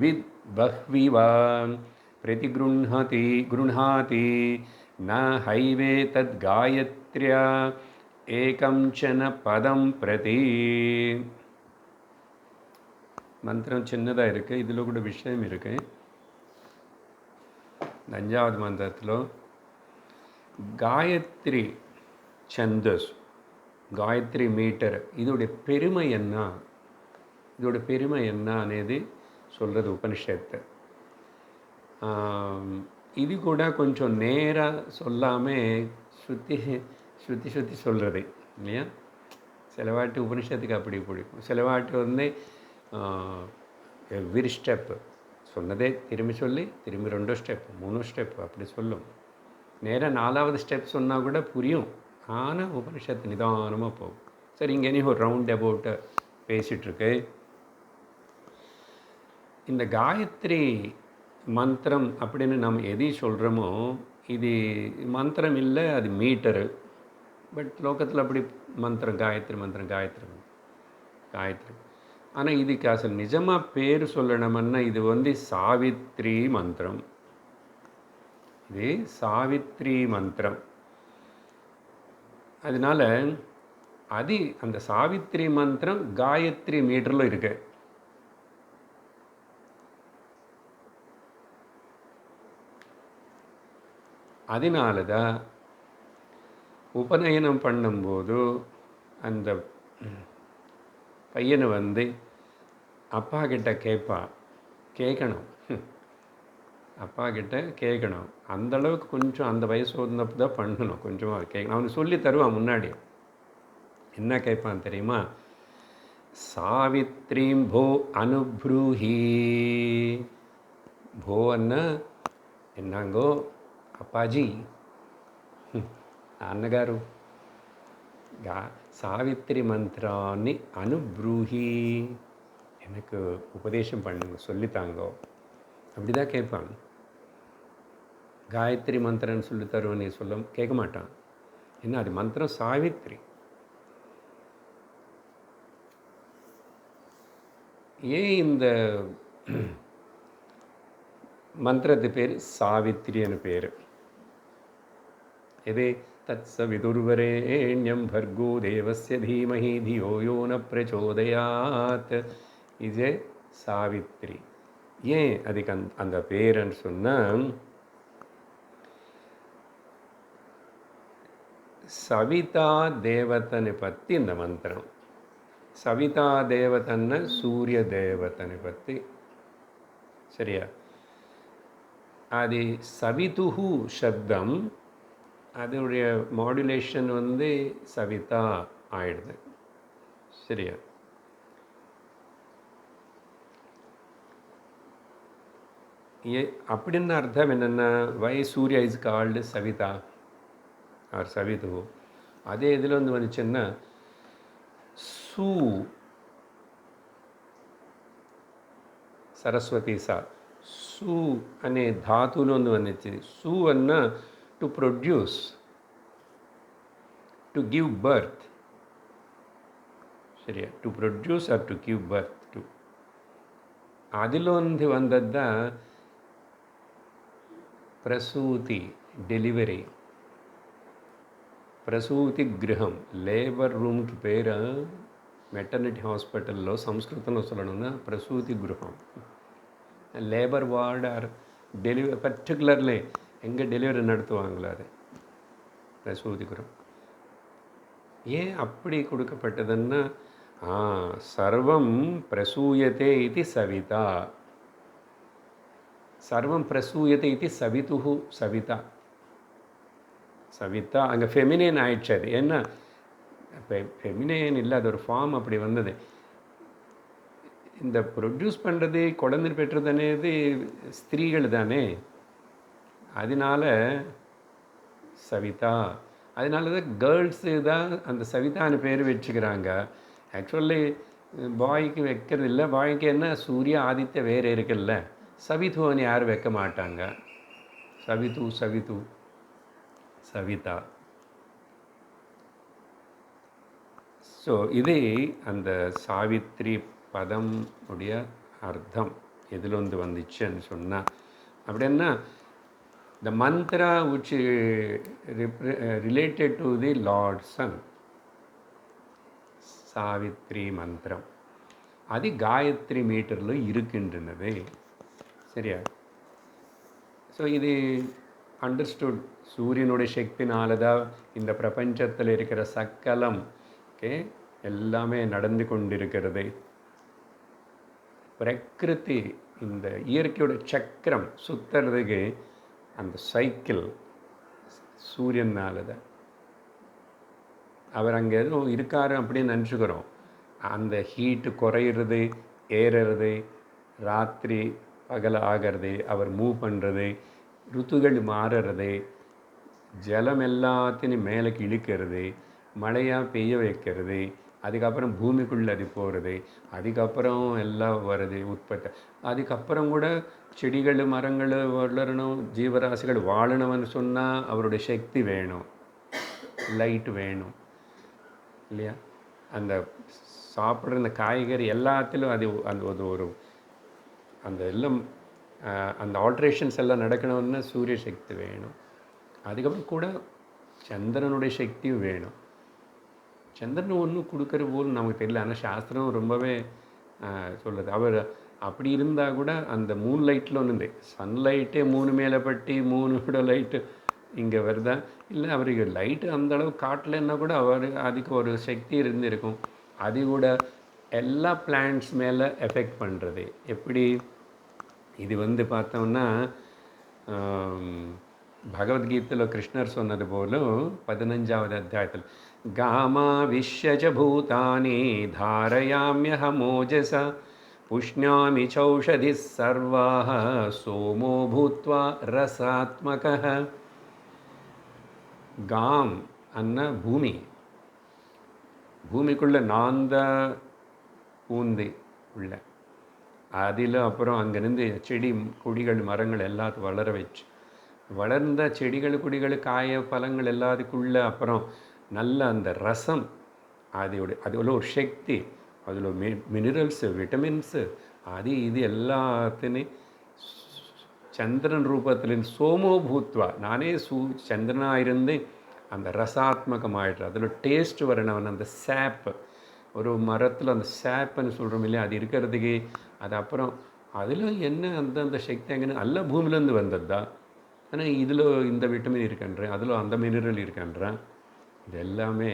வித்பஹ்விவ பிரதிகృహ్ణாதி ந ஹைவே தத் காயத்ர்யா ஏகம் சன பதம் பிரதி. மந்திரம் சின்னதாக இருக்குது, இதில் கூட விஷயம் இருக்குது. 5வது மந்திரத்தில் காயத்ரி சந்தஸ், காயத்ரி மீட்டர், இதோடைய பெருமை என்ன, இதோட பெருமை என்ன అనేది சொல்கிறது உபனிஷத்து. இது கூட கொஞ்சம் நேராக சொல்லாமல் சுற்றி சொல்கிறது இல்லையா. சிலவாட்டி உபனிஷத்துக்கு அப்படி பிடிக்கும், சிலவாட்டி எவ்ரி ஸ்டெப்பு சொன்னதே திரும்பி சொல்லி திரும்பி 2 ஸ்டெப் 3 ஸ்டெப் அப்படி சொல்லும். நேராக 4வது ஸ்டெப் சொன்னால் கூட புரியும், ஆனால் உபனிஷத்து நிதானமாக போகும். சரி, இங்கே ஒரு ரவுண்ட் அபவுட்டை பேசிகிட்ருக்கு. இந்த காயத்ரி மந்திரம் அப்படின்னு நம்ம எதை சொல்கிறோமோ, இது மந்திரம் இல்லை, அது மீட்டரு. பட் லோகத்தில் அப்படி மந்திரம் காயத்ரி மந்திரம் காயத்ரி காயத்ரி. ஆனால் இதுக்கு அசல் நிஜமாக பேர் சொல்லணும்னா இது சாவித்ரி மந்திரம். இது சாவித்ரி மந்திரம். அதனால அந்த சாவித்ரி மந்திரம் காயத்ரி மீட்டரில் இருக்கு. அதனால தான் உபநயனம் பண்ணும்போது அந்த பையனை அப்பா கிட்ட கேட்கணும், அப்பா கிட்ட கேட்கணும். அந்தளவுக்கு கொஞ்சம் அந்த வயசு வந்தப்போ தான் பண்ணணும், கொஞ்சமாக கேட்கணும். அவனுக்கு சொல்லி தருவான் முன்னாடி. என்ன கேட்பான் தெரியுமா? சாவித்ரீம் போ அனுப்ரூஹி. போன்னா என்னங்கோ అప్పాజీ నాన్నగారు சாவித்திரி மந்திராన్ని அனுப்ரூஹி, எனக்கு உபதேசம் பண்ணுங்க, சொல்லித்தாங்கோ. அப்படி தான் கேட்பான். காயத்ரி மந்திரன்னு சொல்லி தருவன்னு கேட்க மாட்டான். என்ன அது மந்திரம் சாவித்ரி. ஏன் இந்த மந்திரத்து பேர் சாவித்ரின்னு பேர்? எதே தத் சவிதுர்வரேண்யம் பர்கோ தேவஸ்ய தீமஹி தியோ யோ ந பிரச்சோதயாத். இது சாவித்ரி. ஏன் அதுக்கு அந்த பேருன்னு சொன்னால், சவிதா தேவதனை பற்றி இந்த மந்திரம். சவிதா தேவதன்னு சூரிய தேவதனை பற்றி. சரியா? அது சவிதுஹு சப்தம் அதனுடைய மாடுலேஷன் வந்து சவிதா ஆயிடுது. சரியா? அப்படின்னு அர்த்தம் என்னென்னா, why Surya is called Savita or Savitr. அதே இதில் வந்து வந்துச்சுன்னா சூ సరస్వతి సా సు అనే ధాతువులో வந்துச்சு. సు అన్న to produce, to give birth. சரியா? To produce or to give birth to. அதிலோந்து வந்தது தான் பிரசூதி, டெலிவரி. ప్రసూతి గృహం, లేబర్ రూమ్కి పేరు మెటర్నిటీ హాస్పిటల్లో సంస్కృతంలో சொல்லணும்னா ప్రసూతి గృహం. Labour ward or delivery particularly எங்கே டெலிவரி நடத்துவாங்களோ அது பிரசூதி குரம். ஏன் அப்படி கொடுக்கப்பட்டதுன்னா, சர்வம் பிரசூயத்தே இது சவிதா, சர்வம் பிரசூயத்தை இது சவிதுஹு சவிதா. சவிதா அங்கே ஃபெமினேன் ஆயிடுச்சு. அது என்ன இப்போ ஃபெமினேன் இல்லை, அது ஒரு ஃபார்ம் அப்படி வந்தது. இந்த ப்ரொடியூஸ் பண்ணுறது, குழந்தை பெற்றது అనేది ஸ்திரீகள் தானே, அதனால சவிதா. அதனால தான் கேர்ள்ஸு தான் அந்த சவிதான்னு பேர் வச்சுக்கிறாங்க. ஆக்சுவலி பாய்க்கு வைக்கிறது இல்லை. பாய்க்கு என்ன சூர்யா ஆதித்ய வேறு இருக்குல்ல, சவிதுன்னு யாரும் வைக்க மாட்டாங்க. சவிது சவிது சவிதா. ஸோ இது அந்த சாவித்ரி பதம் உடைய அர்த்தம் எதில் வந்துச்சுன்னு சொன்னால், அப்படின்னா the mantra which related to the Lord Sun, Savitri மந்திரம், அது காயத்ரி மீட்டரில் இருக்கின்றனது. சரியா? ஸோ இது அண்டர்ஸ்டுட். சூரியனுடைய சக்தினால தான் இந்த பிரபஞ்சத்தில் இருக்கிற சக்கலம் எல்லாமே நடந்து கொண்டிருக்கிறது. பிரகிருதி, இந்த இயற்கையோட சக்கரம் சுற்றுறதுக்கு அந்த சைக்கிள் சூரியனால தான். அவர் அங்கே எதுவும் இருக்காரு அப்படின்னு நினச்சிக்கிறோம். அந்த ஹீட்டு குறையிறது, ஏறுறது, ராத்திரி பகல் ஆகிறது, அவர் மூவ் பண்ணுறது, ருத்துகள் மாறுறது, ஜலம் எல்லாத்தையும் மேலுக்கு இழுக்கிறது, மழையாக பெய்ய வைக்கிறது, அதுக்கப்புறம் பூமிக்குள்ளே அது போகிறது, அதுக்கப்புறம் எல்லாம் வருது உற்பத்தி. அதுக்கப்புறம் கூட செடிகள் மரங்கள் வளரணும், ஜீவராசிகள் வாழணும்னு சொன்னால் அவருடைய சக்தி வேணும், லைட் வேணும் இல்லையா? அந்த சாப்பிட்ற இந்த காய்கறி எல்லாத்திலும் அது அந்த ஒரு அந்த எல்லாம் அந்த ஆல்ட்ரேஷன்ஸ் எல்லாம் நடக்கணும்னா சூரிய சக்தி வேணும். அதுக்கப்புறம் கூட சந்திரனுடைய சக்தியும் வேணும். சந்திரன் ஒன்றும் கொடுக்குற போல் நமக்கு தெரியல, ஆனால் சாஸ்திரம் ரொம்பவே சொல்லுது. அவர் அப்படி இருந்தால் கூட அந்த மூணு லைட்டில் ஒன்று, சன்லைட்டே மூணு மேலே பட்டி மூணோட லைட்டு இங்கே வருதா இல்லை, அவருக்கு லைட்டு அந்தளவு காட்டலைன்னா கூட அதுக்கு ஒரு சக்தி இருந்திருக்கும். அது கூட எல்லா பிளான்ட்ஸ் மேலே எஃபெக்ட் பண்ணுறது. எப்படி இது பார்த்தோம்னா பகவத்கீதையில் கிருஷ்ணர் சொன்னது போலும் 15வது அத்தியாயத்தில், காமாவிஷ்யஜ பூதானி தாரயாம்யஹமோஜஸ புஷ்ணியாமி சௌஷதி சர்வாஹ சோமோ பூத்வா ரசாத்மகः. காம் அன்ன பூமி, பூமிக்குள்ளே நாந்த பூந்தி உள்ள, அதில் அப்புறம் அங்கேருந்து செடி கொடிகள் மரங்கள் எல்லாத்தையும் வளர வச்சு, வளர்ந்த செடிகள் கொடிகள் காய பழங்கள் எல்லாத்துக்குள்ளே அப்புறம் நல்ல அந்த ரசம், அதில் ஒரு சக்தி, அதில் மினரல்ஸு விட்டமின்ஸு அது இது எல்லாத்தையும் சந்திரன் ரூபத்தில் சோமோ பூத்வா, நானே சந்திரனாக இருந்து அந்த ரசாத்மகமாயிடுற, அதில் டேஸ்ட் வரணும். அந்த சேப், ஒரு மரத்தில் அந்த சேப்புன்னு சொல்கிறோம் இல்லையா, அது இருக்கிறதுக்கு அது அப்புறம் அதில் என்ன அந்த சக்தி எங்கன்னு அல்ல பூமியிலேருந்து வந்தது தான். ஆனால் இதில் இந்த விட்டமின் இருக்கின்றேன், அதில் அந்த மினரல் இருக்கின்றேன். இது எல்லாமே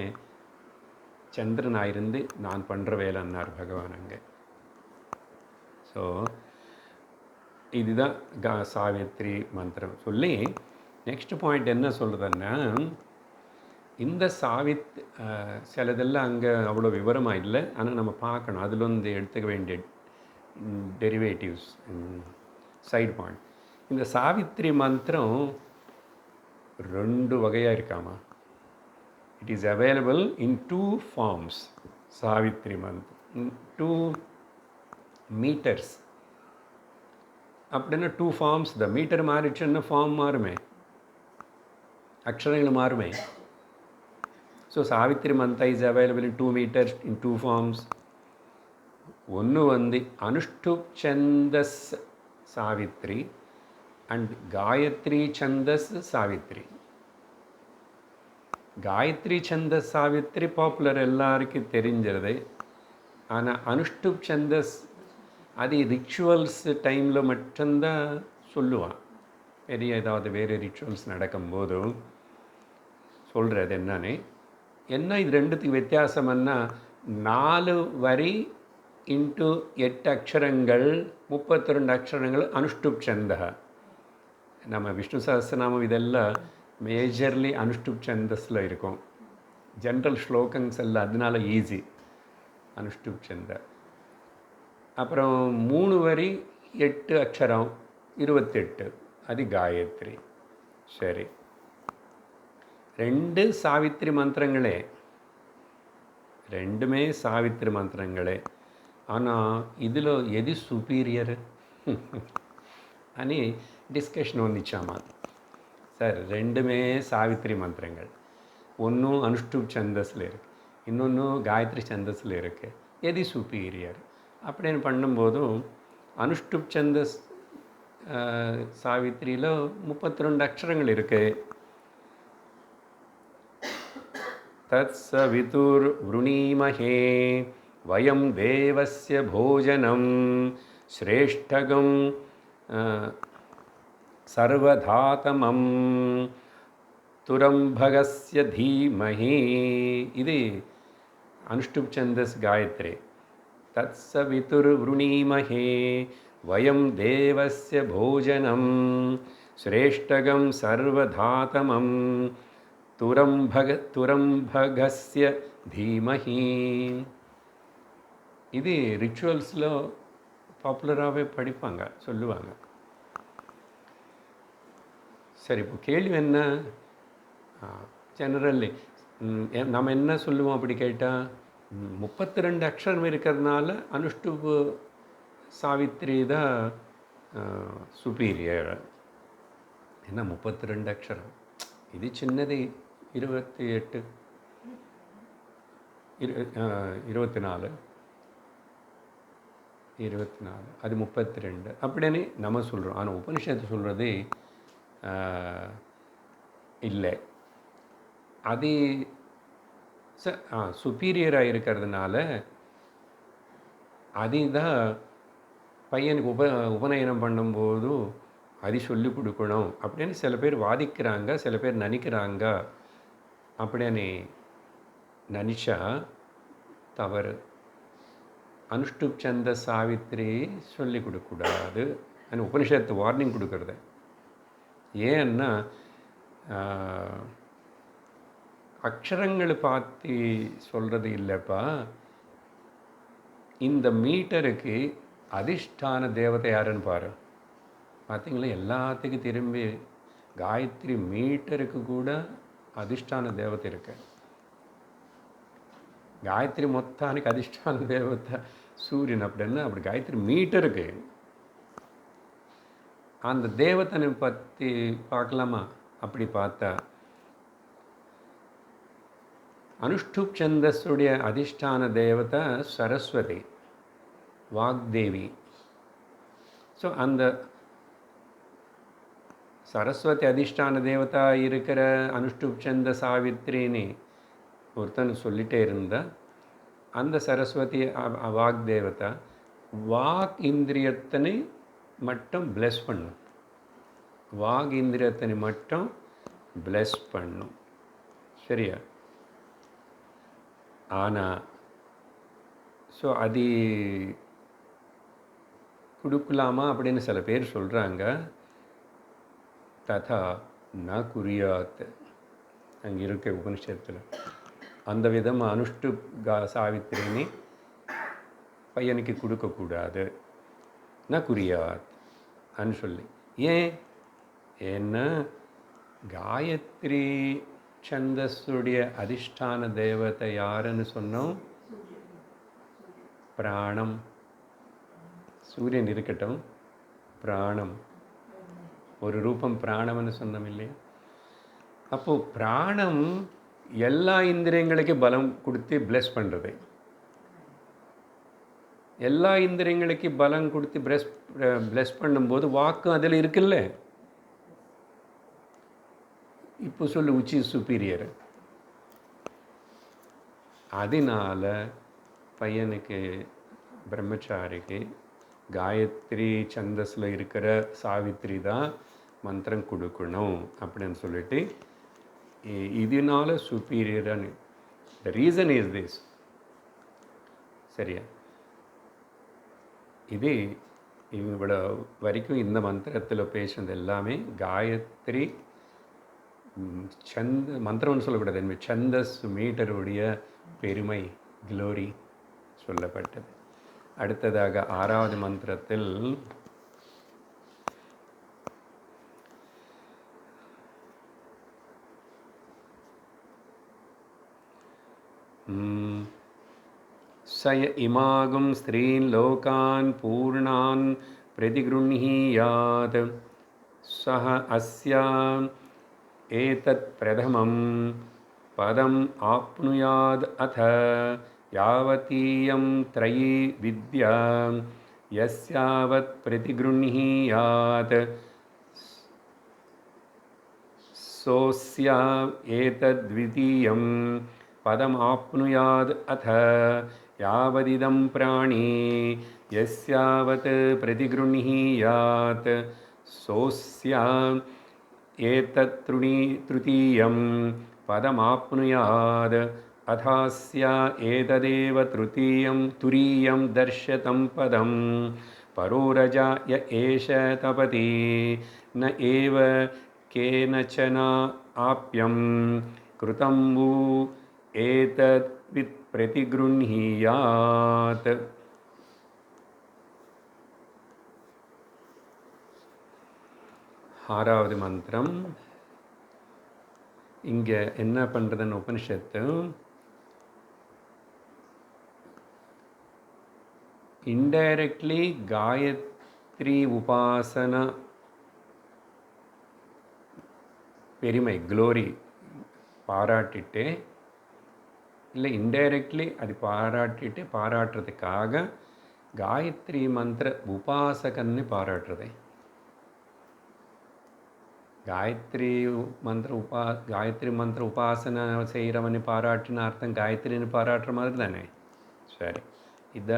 சந்திரனாயிருந்து நான் பண்ணுற வேலைன்னார் பகவான் அங்கே. ஸோ இதுதான் சாவித்ரி மந்திரம் சொல்லி நெக்ஸ்ட் பாயிண்ட் என்ன சொல்கிறதுன்னா, இந்த சிலதெல்லாம் அங்கே அவ்வளோ விவரமாக இல்லை, ஆனால் நம்ம பார்க்கணும், அதில் வந்து எடுத்துக்க வேண்டிய டெரிவேட்டிவ்ஸ் சைடு பாயிண்ட். இந்த சாவித்ரி மந்திரம் 2 வகையாக இருக்காமா. It is available in 2 forms. Savitri மந்திரம் 2 மீட்டர்ஸ் அப்படின்னா 2 ஃபார்ம்ஸ். த மீட்டர் மாறிடுச்சுன்னா ஃபார்ம் மாறுமே, அக்ஷரங்கள் மாறுமே. So Savitri mantra is available in 2 metres in 2 forms. ஒன்று வந்து அனுஷ்டுப் சந்தஸ் சாவித்ரி அண்ட் காயத்ரி சந்தஸ் சாவித்ரி. காயத்ரி சந்தஸ் சாவித்ரி பாப்புலர், எல்லாருக்கும் தெரிஞ்சிருது. ஆனால் அனுஷ்டுப் சந்தஸ் அது ரிச்சுவல்ஸ் டைமில் மட்டும்தான் சொல்லுவான். பெரிய ஏதாவது வேறு ரிச்சுவல்ஸ் நடக்கும்போதும் சொல்கிறது என்ன இது ரெண்டுத்துக்கு வித்தியாசம்னா, 4 வரி இன்ட்டு 8 அக்ஷரங்கள் 32 அக்ஷரங்கள் அனுஷ்டுப் சந்தக. நம்ம விஷ்ணு சஹஸ்ரநாமம் இதெல்லாம் மேஜர்லி அனுஷ்டுப் சந்தஸில் இருக்கும். ஜென்ரல் ஸ்லோகங்ஸ் எல்லாம் அதனால ஈஸி அனுஷ்டுப் சந்த. அப்புறம் 3 வரி 8 அக்ஷரம் 28, அது காயத்ரி. சரி, 2 சாவித்ரி மந்திரங்களே, 2மே சாவித்ரி மந்திரங்களே. ஆனால் இதில் எது சுப்பீரியர் అని டிஸ்கஷன் வந்துச்சாமா. சார் 2மே சாவித்ரி மந்திரங்கள். ஒன்றும் அனுஷ்டுப் சந்தஸில் இருக்குது, இன்னொன்று காயத்ரி சந்தஸில் இருக்குது. எது சுப்பீரியர் அப்படின்னு பண்ணும்போதும் அனுஷ்டுப் சந்தஸ் சாவித்ரியில் 32 அக்ஷரங்கள் இருக்குது. தத் சவிதுர் வ்ருணீமஹே வயம் தேவஸ்ய போஜனம் ஸ்ரேஷ்டகம் சர்வதாதமம் துரம்பகஸ்ய தீமஹி. இது அனுஷ்டுப் சந்தஸ் காயத்ரி. தத் சவிதுர் வ்ருணீமஹே வயம் தேவஸ்ய போஜனம் ஸ்ரேஷ்டகம் சர்வதாதமம் துரம்பகஸ்ய தீமஹி. இது ரிச்சுவல்ஸில் பாப்புலராகவே படிப்பாங்க, சொல்லுவாங்க. சரி, இப்போ கேள்வி என்ன, ஜெனரல்லி நம்ம என்ன சொல்லுவோம் அப்படி கேட்டால், 32 அக்ஷரம் இருக்கிறதுனால அனுஷ்டுப் சாவித்ரி தான் சுப்பீரியர். ஏன்னா 32 அக்ஷரம், இது சின்னது 28 24 அது 32 அப்படின்னு நம்ம சொல்கிறோம். ஆனால் உபனிஷத்து சொல்கிறது இல்லை, அது சுப்பீரியராக இருக்கிறதுனால அதுதான் பையனுக்கு உபநயனம் பண்ணும்போது அது சொல்லி கொடுக்கணும் அப்படின்னு சில பேர் வாதிக்கிறாங்க, சில பேர் நினைக்கிறாங்க. அப்படின்னு நினச்சா தவறு. அனுஷ்டுப் சந்த சாவித்ரி சொல்லி கொடுக்கக்கூடாது அப்படின்னு உபனிஷத்து வார்னிங் கொடுக்கறது. ஏன்னா அக்ஷரங்களை பார்த்து சொல்கிறது இல்லைப்பா, இந்த மீட்டருக்கு அதிஷ்டான தேவதை யாருன்னு பாரு. பார்த்தீங்களா, எல்லாத்துக்கும் திரும்பி காயத்ரி மீட்டருக்கு கூட அதிஷ்டான தேவதை இருக்கு. காயத்ரி மொத்தாనికి அதிஷ்டான தேவதை சூரியன் அப்படின்னா, அப்படி காயத்ரி மீட்டருக்கு அந்த தேவதனை பற்றி பார்க்கலாமா? அப்படி பார்த்தா அனுஷ்டுப் சந்தஸுடைய அதிஷ்டான தேவதை சரஸ்வதி, வாக்தேவி. ஸோ அந்த சரஸ்வதி அதிஷ்டான தேவதா இருக்கிற அனுஷ்டுப் சந்த சாவித்ரின்னு ஒருத்தன் சொல்லிகிட்டே இருந்தால், அந்த சரஸ்வதி வாக் தேவதா வாக் இந்திரியத்தனை மட்டும் பிளஸ் பண்ணும், வாக் இந்திரியத்தனை மட்டும் பிளஸ் பண்ணும். சரியா? ஆனால் ஸோ அது கொடுக்கலாமா அப்படின்னு சில பேர் சொல்கிறாங்க. ததா ந குறியாத் அங்கே இருக்க உபனிஷத்தில். அந்த விதமாக அனுஷ்டு சாவித்திரின்னு பையனுக்கு கொடுக்கக்கூடாது, ந குறியாத் அன்னு சொல்லி. ஏன்னா காயத்ரி சந்தஸுடைய அதிஷ்டான தேவதை யாருன்னு சொன்னோம்? பிராணம். சூரியன் இருக்கட்டும், பிராணம் ஒரு ரூபம் பிராணம்னு சொன்னோம் இல்லையா? அப்போது பிராணம் எல்லா இந்திரியங்களுக்கும் பலம் கொடுத்து பிளஸ் பண்ணுறது. எல்லா இந்திரியங்களுக்கும் பலம் கொடுத்து பிளஸ் பண்ணும்போது வாக்கு அதில் இருக்குல்ல. இப்போ சொல்லு, உச்சி சுப்பீரியர். அதனால் பையனுக்கு பிரம்மச்சாரிக்கு காயத்ரி சந்தஸில் இருக்கிற சாவித்திரி தான் மந்திரம் கொடுக்கணும் அப்படின்னு சொல்லிட்டு இதனால சுப்பீரியரானு. The reason is this. சரியா? இது இவ்வளோ வரைக்கும் இந்த மந்திரத்தில் பேசுனது எல்லாமே காயத்ரி மந்திரம்னு சொல்லக்கூடாது, சந்தஸ் மீட்டருடைய பெருமை, க்ளோரி சொல்லப்பட்டது. அடுத்ததாக 6வது மந்திரத்தில் சய இமாகும் ஸ்திரீன் லோகான் பூர்ணான் பிரதிகிருஹீயாத் சஹ அஸ்யாம் ஏதத் பிரதமம் பதம் ஆப்னுயாத் அத யாவதீயம் த்ரயி வித்யா யஸ்யாவத் பிரதிகிருஹீயாத் சோஸ்யா ஏதத்விதீயம் பதம் ஆப்னுயாத் அத யாவதிதம் பிராணி யஸ்யாவத் பிரதிகிருஹீயாத் சோஸ்யா ஏதத் த்ருதீயம் பதம் ஆப்னுயாத் அதாஸ்யா ஏததேவ துரீயம் தர்ஷதம் பதம் பரோரஜா ய ஏஷ தபதி ந ஏவ கேனச்சன ஆப்யம் கிருதம் வு ஏதத் வித் பிரதிகிருஹீயாத். ஆறாவது மந்திரம். இங்கே என்ன பண்ணுறதுன்னு உபனிஷத்து இன்டைரக்ட்லி காயத்ரி உபாசனா பெருமை, க்ளோரி பாராட்டிட்டு, இல்லை இன்டைரக்ட்லி அது பாராட்டுறதுக்காக காயத்ரி மந்திர உபாசகன்னு பாராட்டுறது. காயத்ரி மந்திர உபாசனை செய்கிறவன்னு பாராட்டின அர்த்தம் காயத்ரின்னு பாராட்டுற மாதிரி தானே. சரி, இந்த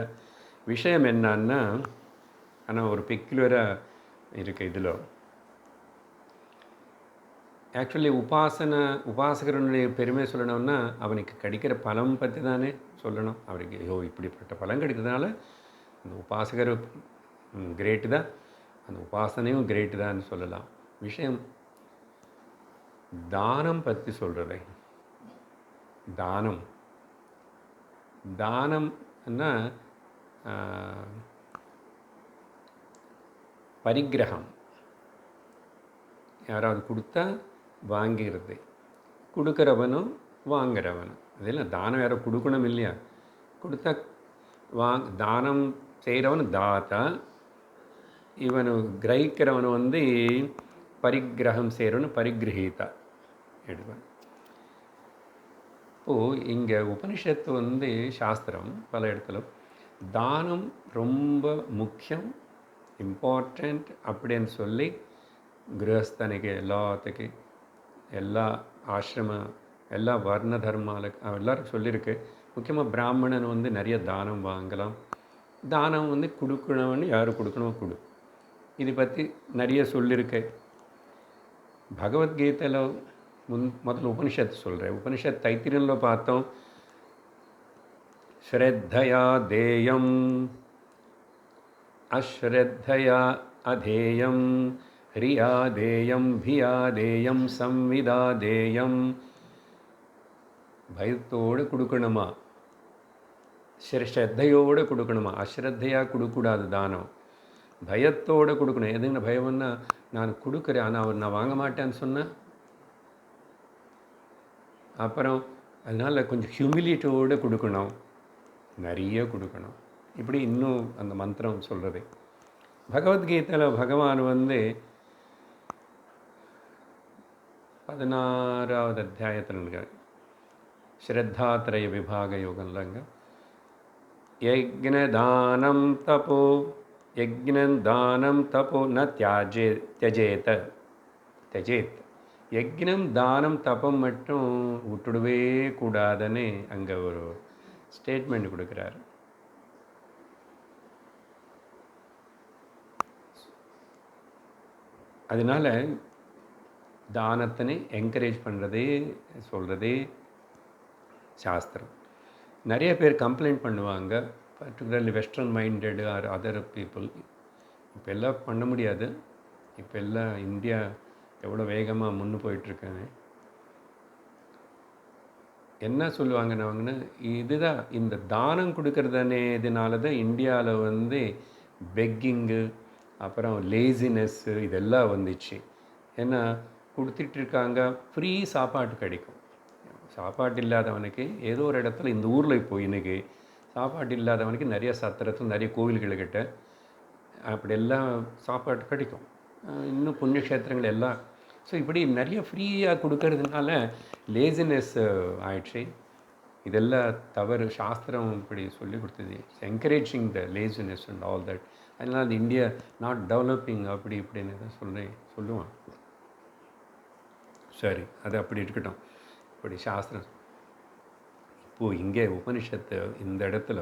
விஷயம் என்னன்னா, ஆனால் ஒரு பெக்குலராக இருக்குது இதில். ஆக்சுவலி உபாசகரனுடைய பெருமை சொல்லணும்னா அவனுக்கு கிடைக்கிற பலம் பற்றி தானே சொல்லணும். அவருக்கு இப்படிப்பட்ட பலம் கிடைக்கிறதுனால அந்த உபாசகர் கிரேட்டு தான், அந்த உபாசனையும் கிரேட்டு தான் சொல்லலாம். விஷயம் தானம் பற்றி சொல்கிறதே. தானம்னா பரிகிரகம். யாராவது கொடுத்தா வாங்கிறது, கொடுக்குறவனும் வாங்குறவனும். அதெல்லாம் தானம் யாரோ கொடுக்கணும் இல்லையா? கொடுத்தா தானம் செய்கிறவனு தாத்தா, இவனு கிரகிக்கிறவனு பரிகிரகம் செய்கிறவனு பரிகிரகீதா எடுவான். இப்போது இங்கே உபனிஷத்து சாஸ்திரம் பல இடத்துல தானம் ரொம்ப முக்கியம், இம்பார்ட்டண்ட் அப்படின்னு சொல்லி கிரகஸ்தனுக்கு எல்லாத்துக்கு, எல்லா ஆசிரம, எல்லா வர்ண தர்மாலுக்கு எல்லாருக்கும் சொல்லியிருக்கு. முக்கியமாக பிராமணன் நிறைய தானம் வாங்கலாம். தானம் கொடுக்கணும்னு யார் கொடுக்கணும் கொடு. இதை பற்றி நிறைய சொல்லியிருக்கு. பகவத்கீதையில் முதல்ல உபனிஷத்து சொல்கிறேன். உபனிஷத் தைத்திரியனில் பார்த்தோம், ஸ்ரத்தயா தேயம் அஸ்ரத்தயா அதேயம் ஹ்ரியாதேயம் பியாதேயம் சம்விதாதேயம். பயத்தோடு கொடுக்கணுமா, ஸ்ரத்தையோடு கொடுக்கணுமா. அஸ்ரத்தையாக கொடுக்கக்கூடாது தானம், பயத்தோடு கொடுக்கணும். எதுங்க பயம்னா, நான் கொடுக்குறேன் ஆனால் அவர் நான் வாங்க மாட்டேன்னு சொன்னேன். அப்புறம் அதனால் கொஞ்சம் ஹியூமிலிட்டியோடு கொடுக்கணும், நிறைய கொடுக்கணும். இப்படி இன்னும் அந்த மந்திரம் சொல்கிறது. பகவத்கீதையில் பகவான் 16வது அத்தியாயத்தில் ஸ்ரத்தாத்ரய விபாக யோகம்லங்க, யஜ்ஞதானம் தபோ யஜ்ஞதானம் தபோ ந தியஜேத். யஜ்ஞம் தானம் தபம் மட்டும் விட்டுடவே கூடாதுன்னு அங்கே ஒரு ஸ்டேட்மெண்ட் கொடுக்குறாரு. அதனால் தானத்தினை என்கரேஜ் பண்ணுறதே சொல்கிறதே சாஸ்திரம். நிறைய பேர் கம்ப்ளைண்ட் பண்ணுவாங்க, particularly western minded or other people. இப்போ எல்லாம் பண்ண முடியாது. இப்போ எல்லாம் இந்தியா எவ்வளோ வேகமாக முன்னு போயிட்டுருக்காங்க. என்ன சொல்லுவாங்கன்னா, இதுதான் இந்த தானம் கொடுக்கறதானே இதனால தான் இந்தியாவில் பெக்கிங்கு அப்புறம் லேசினஸ்ஸு இதெல்லாம் வந்துச்சு. ஏன்னா கொடுத்துட்ருக்காங்க, ஃப்ரீ சாப்பாடு கிடைக்கும். சாப்பாடு இல்லாதவனுக்கு ஏதோ ஒரு இடத்துல இந்த ஊரில் இப்போ இன்றைக்கி சாப்பாடு இல்லாதவனுக்கு நிறைய சத்திரத்தில் நிறைய கோவில்களுக்கிட்ட அப்படியெல்லாம் சாப்பாடு கிடைக்கும். இன்னும் புண்ணியக்ஷேத்திரங்கள் எல்லாம். ஸோ இப்படி நிறைய ஃப்ரீயாக கொடுக்கறதுனால லேசினஸ் ஆயிடுச்சு. இதெல்லாம் தவறு. சாஸ்திரம் இப்படி சொல்லி கொடுத்தது, encouraging the laziness and all that. அதனால் அந்த இந்தியா நாட் டெவலப்பிங் அப்படி இப்படின்னு தான் சொல்லுவான். சரி, அது அப்படி இருக்கட்டும். இப்படி சாஸ்திரம் இப்போது இங்கே உபனிஷத்து இந்த இடத்துல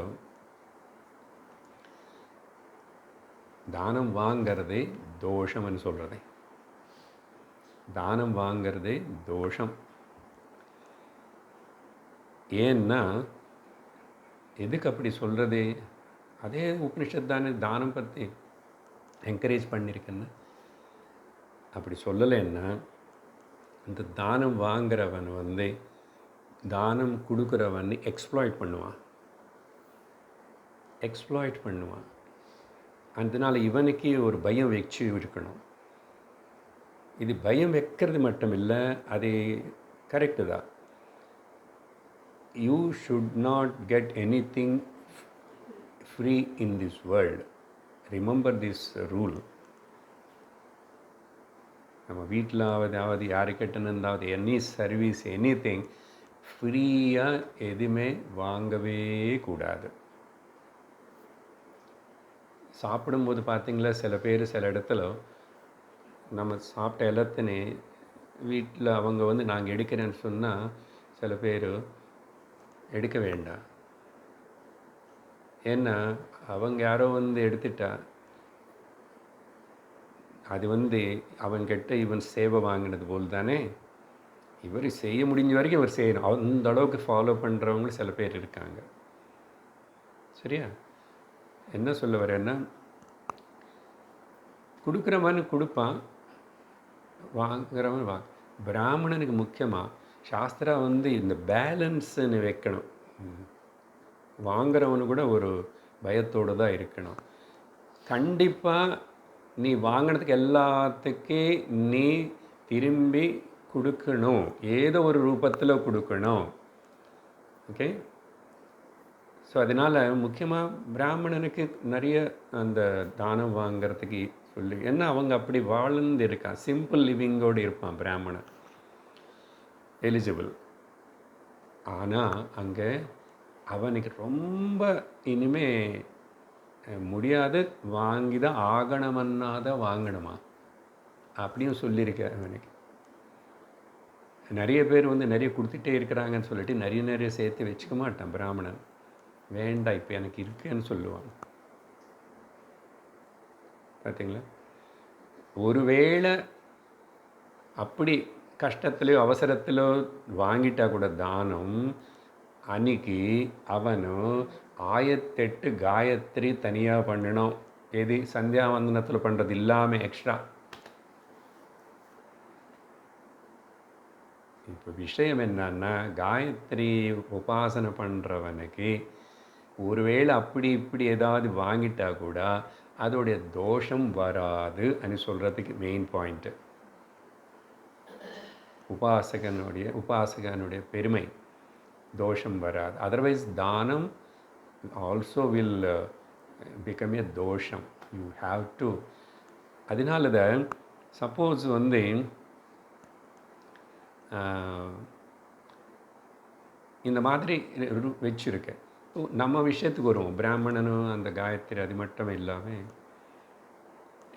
தானம் வாங்கிறதே தோஷம்னு சொல்கிறதே. தானம் வாங்கிறதே தோஷம். ஏன்னா எதுக்கு அப்படி சொல்கிறது? அதே உபனிஷத்து தானே தானம் பற்றி என்கரேஜ் பண்ணியிருக்கேன்னு. அப்படி சொல்லலைன்னா இந்த தானம் வாங்குறவன் தானம் கொடுக்குறவன் எக்ஸ்ப்ளாய்ட் பண்ணுவான். அதனால் இவனுக்கு ஒரு பயம் வச்சு இருக்கணும். இது பயம் வைக்கிறது மட்டும் இல்லை, அது கரெக்டு தான். You should not get anything free in this world. Remember this rule. நம்ம வீட்டிலாவது யாருக்கிட்டேருந்தாவது எனி சர்வீஸ் எனிதிங் ஃப்ரீயாக எதுவுமே வாங்கவே கூடாது. சாப்பிடும்போது பார்த்திங்களா, சில பேர் சில இடத்துல நம்ம சாப்பிட்ட எல்லாத்தினே வீட்டில் அவங்க நாங்கள் எடுக்கிறேன்னு சொன்னால் சில பேர் எடுக்க வேண்டாம். ஏன்னா அவங்க யாரோ எடுத்துட்டா அது அவன்கிட்ட இவன் சேவை வாங்கினது போல் தானே. இவர் செய்ய முடிஞ்ச வரைக்கும் இவர் செய்யணும். அந்த அளவுக்கு ஃபாலோ பண்ணுறவங்களும் சில பேர் இருக்காங்க. சரியா? என்ன சொல்ல வரேன்னா, கொடுக்குறவன் கொடுப்பான், வாங்குறவன் பிராமணனுக்கு முக்கியமாக சாஸ்திரா இந்த பேலன்ஸுன்னு வைக்கணும். வாங்குறவனு கூட ஒரு பயத்தோடு தான் இருக்கணும். கண்டிப்பாக நீ வாங்கினதுக்கு எல்லாத்துக்கே நீ திரும்பி கொடுக்கணும், ஏதோ ஒரு ரூபத்தில் கொடுக்கணும். ஓகே. ஸோ அதனால் முக்கியமாக பிராமணனுக்கு நிறைய அந்த தானம் வாங்கிறதுக்கு சொல்லி, ஏன்னா அவங்க அப்படி வாழ்ந்து இருக்கான், சிம்பிள் லிவிங்கோடு இருப்பான் பிராமணன், எலிஜிபிள். ஆனால் அங்கே அவனுக்கு ரொம்ப இனிமே முடியாது, வாங்கி தான் ஆகணுமன்னாதான் வாங்கணுமா அப்படியும் சொல்லியிருக்க. அவனுக்கு நிறைய பேர் நிறைய கொடுத்துட்டே இருக்கிறாங்கன்னு சொல்லிட்டு நிறைய சேர்த்து வச்சுக்க மாட்டான் பிராமணன். வேண்டாம், இப்போ எனக்கு இருக்குன்னு சொல்லுவான். பார்த்தீங்களா? ஒருவேளை அப்படி கஷ்டத்துலையோ அவசரத்திலோ வாங்கிட்டா கூட தானம், அன்னைக்கு அவனும் 1008 காயத்ரி தனியாக பண்ணணும். எது சந்தியாவந்தனத்தில் பண்ணுறது இல்லாமல் எக்ஸ்ட்ரா. இப்போ விஷயம் என்னன்னா, காயத்ரி உபாசனை பண்ணுறவனுக்கு ஒருவேளை அப்படி இப்படி ஏதாவது வாங்கிட்டா கூட அதோடைய தோஷம் வராது అని சொல்கிறதுக்கு மெயின் பாயிண்ட்டு. உபாசகனுடைய பெருமை, தோஷம் வராது. அதர்வைஸ் தானம் ஆல்சோ வில் பிகம் எ தோஷம். You have to. அதனால தான் சப்போஸ் வந்து இந்த மாதிரி வச்சுருக்கேன். நம்ம விஷயத்துக்கு வருவோம். பிராமணனும் அந்த காயத்ரி அது மட்டும் இல்லாமல்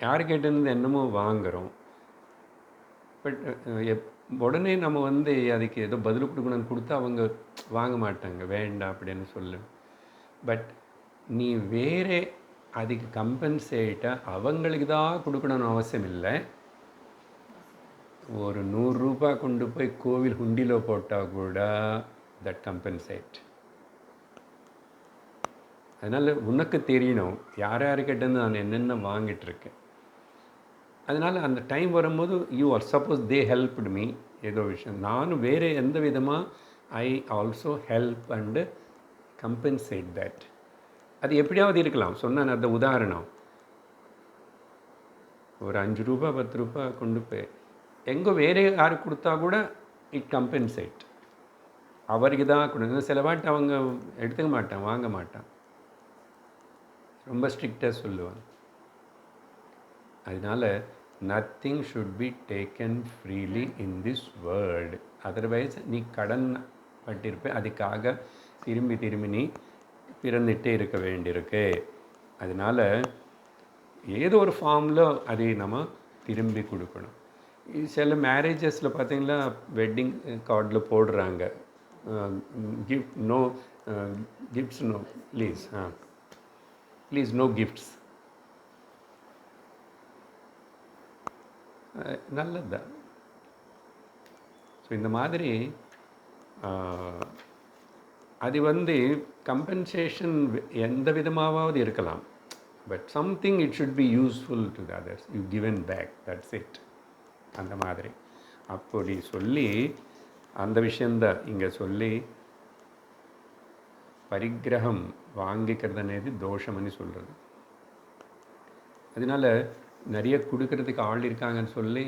யாருக்கிட்டேருந்து என்னமோ வாங்குகிறோம். பட் உடனே நம்ம வந்து அதுக்கு ஏதோ பதில் கொடுக்கணும்னு கொடுத்தா அவங்க வாங்க மாட்டாங்க, வேண்டாம் அப்படின்னு சொல்லு. பட் நீ வேறே அதுக்கு கம்பன்சேட்டாக அவங்களுக்கு தான் கொடுக்கணும்னு அவசியம் இல்லை. ஒரு 100 ரூபா கொண்டு போய் கோவில் ஹுண்டியில் போட்டால் கூட தட் கம்பன்சேட். அதனால் உனக்கு தெரியணும் யார் யாருக்கிட்டேருந்து நான் என்னென்ன வாங்கிட்டுருக்கேன். அதனால் அந்த டைம் வரும்போது you are suppose they helped me ஏதோ விஷயம், நானும் வேறு எந்த விதமாக I also help and compensate that. அது எப்படியாவது இருக்கலாம். சொன்ன அந்த உதாரணம், ஒரு 5 ரூபா 10 ரூபா கொண்டு போய் எங்கே வேறு யாருக்கு கொடுத்தா கூட இட் கம்பன்சேட். அவருக்கு தான் கொடுங்க. சில வாட்டி அவங்க எடுத்துக்க மாட்டான், வாங்க மாட்டான், ரொம்ப ஸ்ட்ரிக்டாக சொல்லுவாங்க. அதனால் nothing should be taken freely in this world. Otherwise நீ கடன் பட்டிருப்ப, அதுக்காக திரும்பி திரும்பி நீ பிறந்துகிட்டே இருக்க வேண்டியிருக்கு. அதனால் ஏதோ ஒரு ஃபார்மில் அதை நம்ம திரும்பி கொடுக்கணும். சில மேரேஜஸில் பார்த்திங்கன்னா வெட்டிங் கார்டில் போடுறாங்க, gift no gifts no please please no gifts. நல்லது தான். ஸோ இந்த மாதிரி அது வந்து கம்பன்சேஷன் எந்த விதமாவது இருக்கலாம். But something it should be useful to the others. You given back, that's it. அந்த மாதிரி அப்படி சொல்லி அந்த விஷயந்தான் இங்கே சொல்லி பரிகிரகம் வாங்கிக்கிறது అనేది தோஷம்னு சொல்கிறது. அதனால் நிறைய கொடுக்கறதுக்கு ஆள் இருக்காங்கன்னு சொல்லி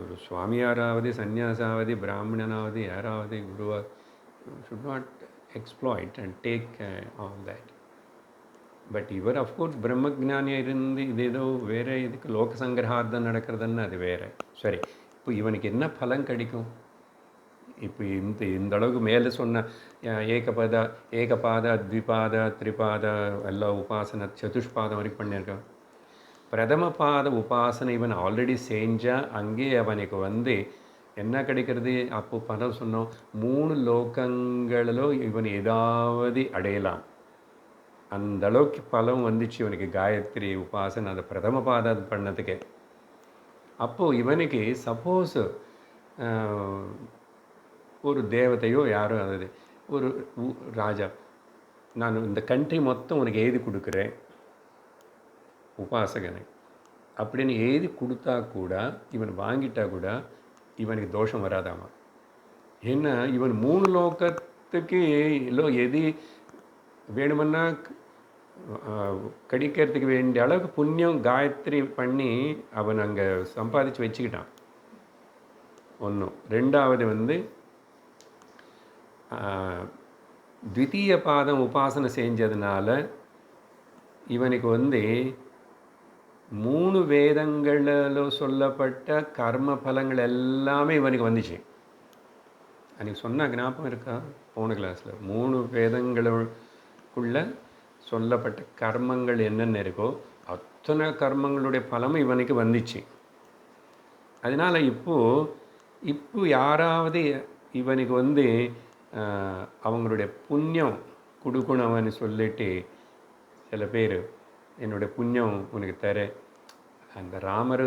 ஒரு சுவாமியாராவது சன்னியாசாவது பிராமணனாவது யாராவது குருவா should not exploit and take all that. But இவர் அஃப்கோர்ஸ் பிரம்மஜானியாக இருந்து இது ஏதோ வேறு இதுக்கு லோக சங்கிரகார்த்தம் நடக்கிறதுன்னு அது வேறு. சரி, இப்போ இவனுக்கு என்ன பலன் கிடைக்கும்? இப்போ இந்த அளவுக்கு மேலே சொன்ன ஏகபாத த்விபாத திரிபாத எல்லாம் உபாசனை சதுஷ்பாதம் வரைக்கும் பண்ணியிருக்கான். பிரதம பாத உபாசனை இவன் ஆல்ரெடி செஞ்சால் அங்கே அவனுக்கு வந்து என்ன கிடைக்கிறது? அப்போ பலம் சொன்னோம், 3 லோகங்களிலோ இவன் ஏதாவது அடையலாம். அந்த அளவுக்கு பலம் வந்துச்சு இவனுக்கு காயத்ரி உபாசனை அந்த பிரதம பாதம் பண்ணதுக்கே. அப்போது இவனுக்கு சப்போஸ் ஒரு தேவதையோ யாரோ அதாவது ஒரு ராஜா, நான் இந்த கண்ட்ரி மொத்தம் உனக்கு எழுதி கொடுக்குறேன் உபாசகனை அப்படின்னு எழுதி கொடுத்தா கூட இவன் வாங்கிட்டா கூட இவனுக்கு தோஷம் வராதாமா. ஏன்னா இவன் 3 லோகத்துக்கு எது வேணுமன்னா கடிக்கிறதுக்கு வேண்டிய அளவுக்கு புண்ணியம் காயத்ரி பண்ணி அவன் அங்கே சம்பாதிச்சு வச்சுக்கிட்டான். ஒன்றும். ரெண்டாவது வந்து த்விதீய பாதம் உபாசனை செஞ்சதுனால இவனுக்கு வந்து 3 வேதங்களில் சொல்லப்பட்ட கர்ம பலங்கள் எல்லாமே இவனுக்கு வந்துச்சு. அன்றைக்கி சொன்ன ஞாபகம் இருக்கா? போன கிளாஸில் 3 வேதங்களுக்குள்ள சொல்லப்பட்ட கர்மங்கள் என்னென்ன இருக்கோ அத்தனை கர்மங்களுடைய பலமும் இவனுக்கு வந்துச்சு. அதனால் இப்போ யாராவது இவனுக்கு வந்து அவங்களுடைய புண்ணியம் கொடுக்கணும்னு சொல்லிட்டு சில பேர் என்னுடைய புண்ணியம் உனக்கு தர, அந்த ராமர்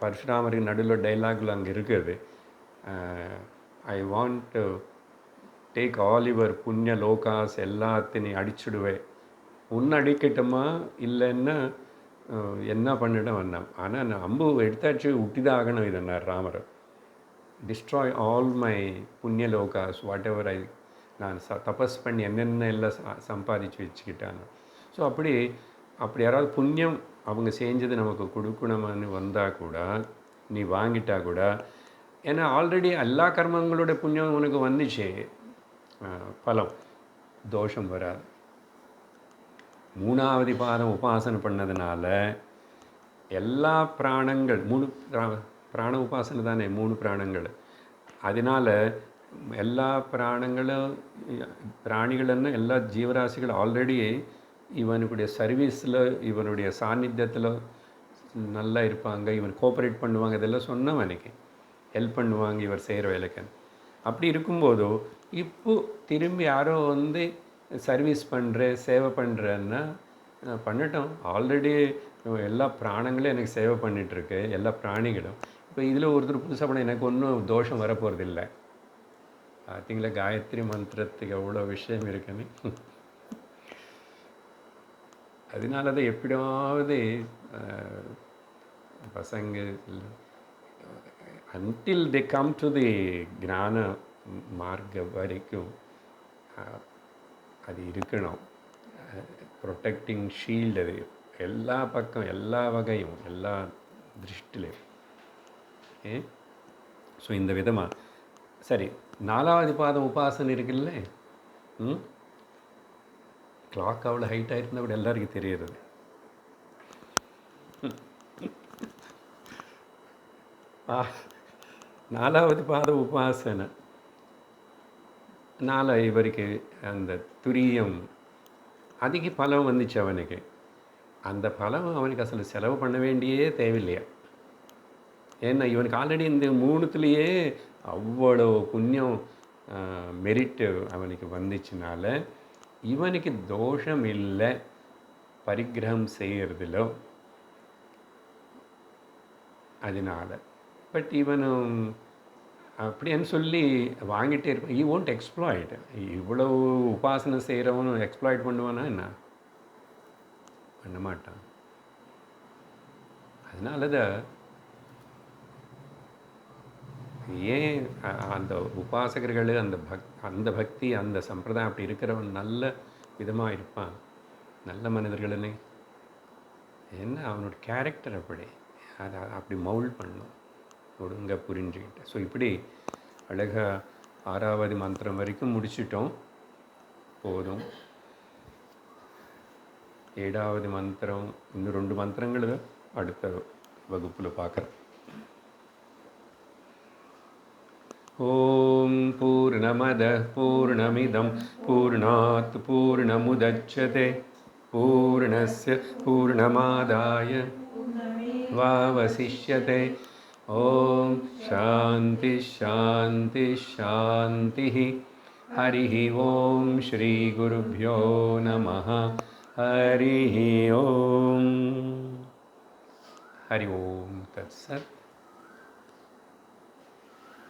பரசுராமருக்கு நடுவில் டைலாகில் அங்கே இருக்குது, I want to take all your புண்ணிய லோகாஸ் எல்லாத்தையும் அடிச்சுடுவேன், உன்னை அடிக்கட்டுமா இல்லைன்னா என்ன பண்ணிட வந்தான். ஆனால் நான் அம்பு எடுத்தாச்சு விட்டி தான் ஆகணும் இதனார் ராமர். டிஸ்ட்ராய் ஆல் மை புண்ணிய லோகாஸ் வாட் எவர் நான் தபஸ் பண்ணி என்னென்ன எல்லாம் சம்பாதிச்சு வச்சுக்கிட்டாங்க. ஸோ அப்படி யாராவது புண்ணியம் அவங்க செஞ்சது நமக்கு கொடுக்கணும்னு வந்தால் கூட நீ வாங்கிட்டா கூட, ஏன்னா ஆல்ரெடி எல்லா கர்மங்களோட புண்ணியம் உனக்கு வந்துச்சு, பலம் தோஷம் வராது. 3வது பாதம் உபாசனை பண்ணதுனால எல்லா பிராணங்கள் 3 பிராண உபாசனை தானே, 3 பிராணங்கள். அதனால் எல்லா பிராணிಗಳನ್ನು எல்லா ஜீவராசிகள் ஆல்ரெடி இவனுடைய சர்வீஸில் இவனுடைய சாநித்தியத்தில் நல்லா இருப்பாங்க, இவன் கோஆப்ரேட் பண்ணுவாங்க, இதெல்லாம் சொன்னவனுக்கு ஹெல்ப் பண்ணுவாங்க இவர் செய்கிற வேலைக்கு. அப்படி இருக்கும்போதோ இப்போ திரும்பி யாரோ வந்து சர்வீஸ் சேவை பண்ணுறேன்னா பண்ணட்டும். ஆல்ரெடி எல்லா பிராணங்களும் எனக்கு சேவை பண்ணிகிட்ருக்கு, எல்லா பிராணிகளும். இப்போ இதில் ஒருத்தர் புதுசாக பண்ண எனக்கு ஒன்றும் தோஷம் வரப்போகிறதில்லை. பார்த்தீங்களா காயத்ரி மந்திரத்துக்கு எவ்வளோ விஷயம் இருக்குன்னு. அதனால தான் எப்படியாவது பசங்க until they come to the ஞான மார்க்க வரைக்கும் அது இருக்கணும். ப்ரொடெக்டிங் ஷீல்டு அது எல்லா பக்கம், எல்லா வகையும், எல்லா திருஷ்டிலையும். ஸோ இந்த விதமாக சரி. 4வது பாதம் உபாசனை இருக்குல்ல, கிளாக் அவ்வளோ ஹைட்டாக இருந்தால் கூட எல்லாருக்கும் தெரியுறது. 4வது பாதம் உபாசனை 4 இவருக்கு அந்த துரியம் அதிக பலம் வந்துச்சு அவனுக்கு. அந்த பலம் அவனுக்கு அசలు செலவு பண்ண வேண்டியே தேவையில்லையா. ஏன்னா இவனுக்கு ஆல்ரெடி இந்த 3த்துலேயே அவ்வளோ புண்ணியம் மெரிட்டு அவனுக்கு வந்துச்சுனால இவனுக்கு தோஷம் இல்லை பரிகிரகம் செய்கிறதுல. அதனால் பட் இவனும் அப்படின்னு சொல்லி வாங்கிட்டே இருப்பான். ஈ ஓன்ட் எக்ஸ்ப்ளாய்ட். இவ்வளோ உபாசனை செய்கிறவனும் எக்ஸ்ப்ளாய்ட் பண்ணுவானா என்ன? பண்ண மாட்டான். அதனால தான் ஏன் அந்த உபாசகர்கள் அந்த பக்தி அந்த சம்பிரதாயம் அப்படி இருக்கிறவன் நல்ல விதமாக இருப்பான், நல்ல மனிதர்களே. என்ன அவனோட கேரக்டர் அப்படி அதை அப்படி மவுல்ட் பண்ணும் ஒழுங்க புரிஞ்சுக்கிட்டு. ஸோ இப்படி அழகாக 6வது மந்திரம் வரைக்கும் முடிச்சிட்டோம். போதும். 7வது மந்திரம் இன்னும் 2 மந்திரங்கள் அடுத்த வகுப்பில் பார்க்குறேன். ஓம் பூர்ணமத பூர்ணமிதம் பூர்ணாத் பூர்ணமுதச்யதே பூர்ணஸ்ய பூர்ணமாதாய வாவசிஷ்யதே. ஓம் சாந்தி சாந்தி சாந்தி. ஹரி ஓம் ஸ்ரீ குருப்யோ நமः. ஹரி ஓம். ஹரி ஓம் தத்சத்.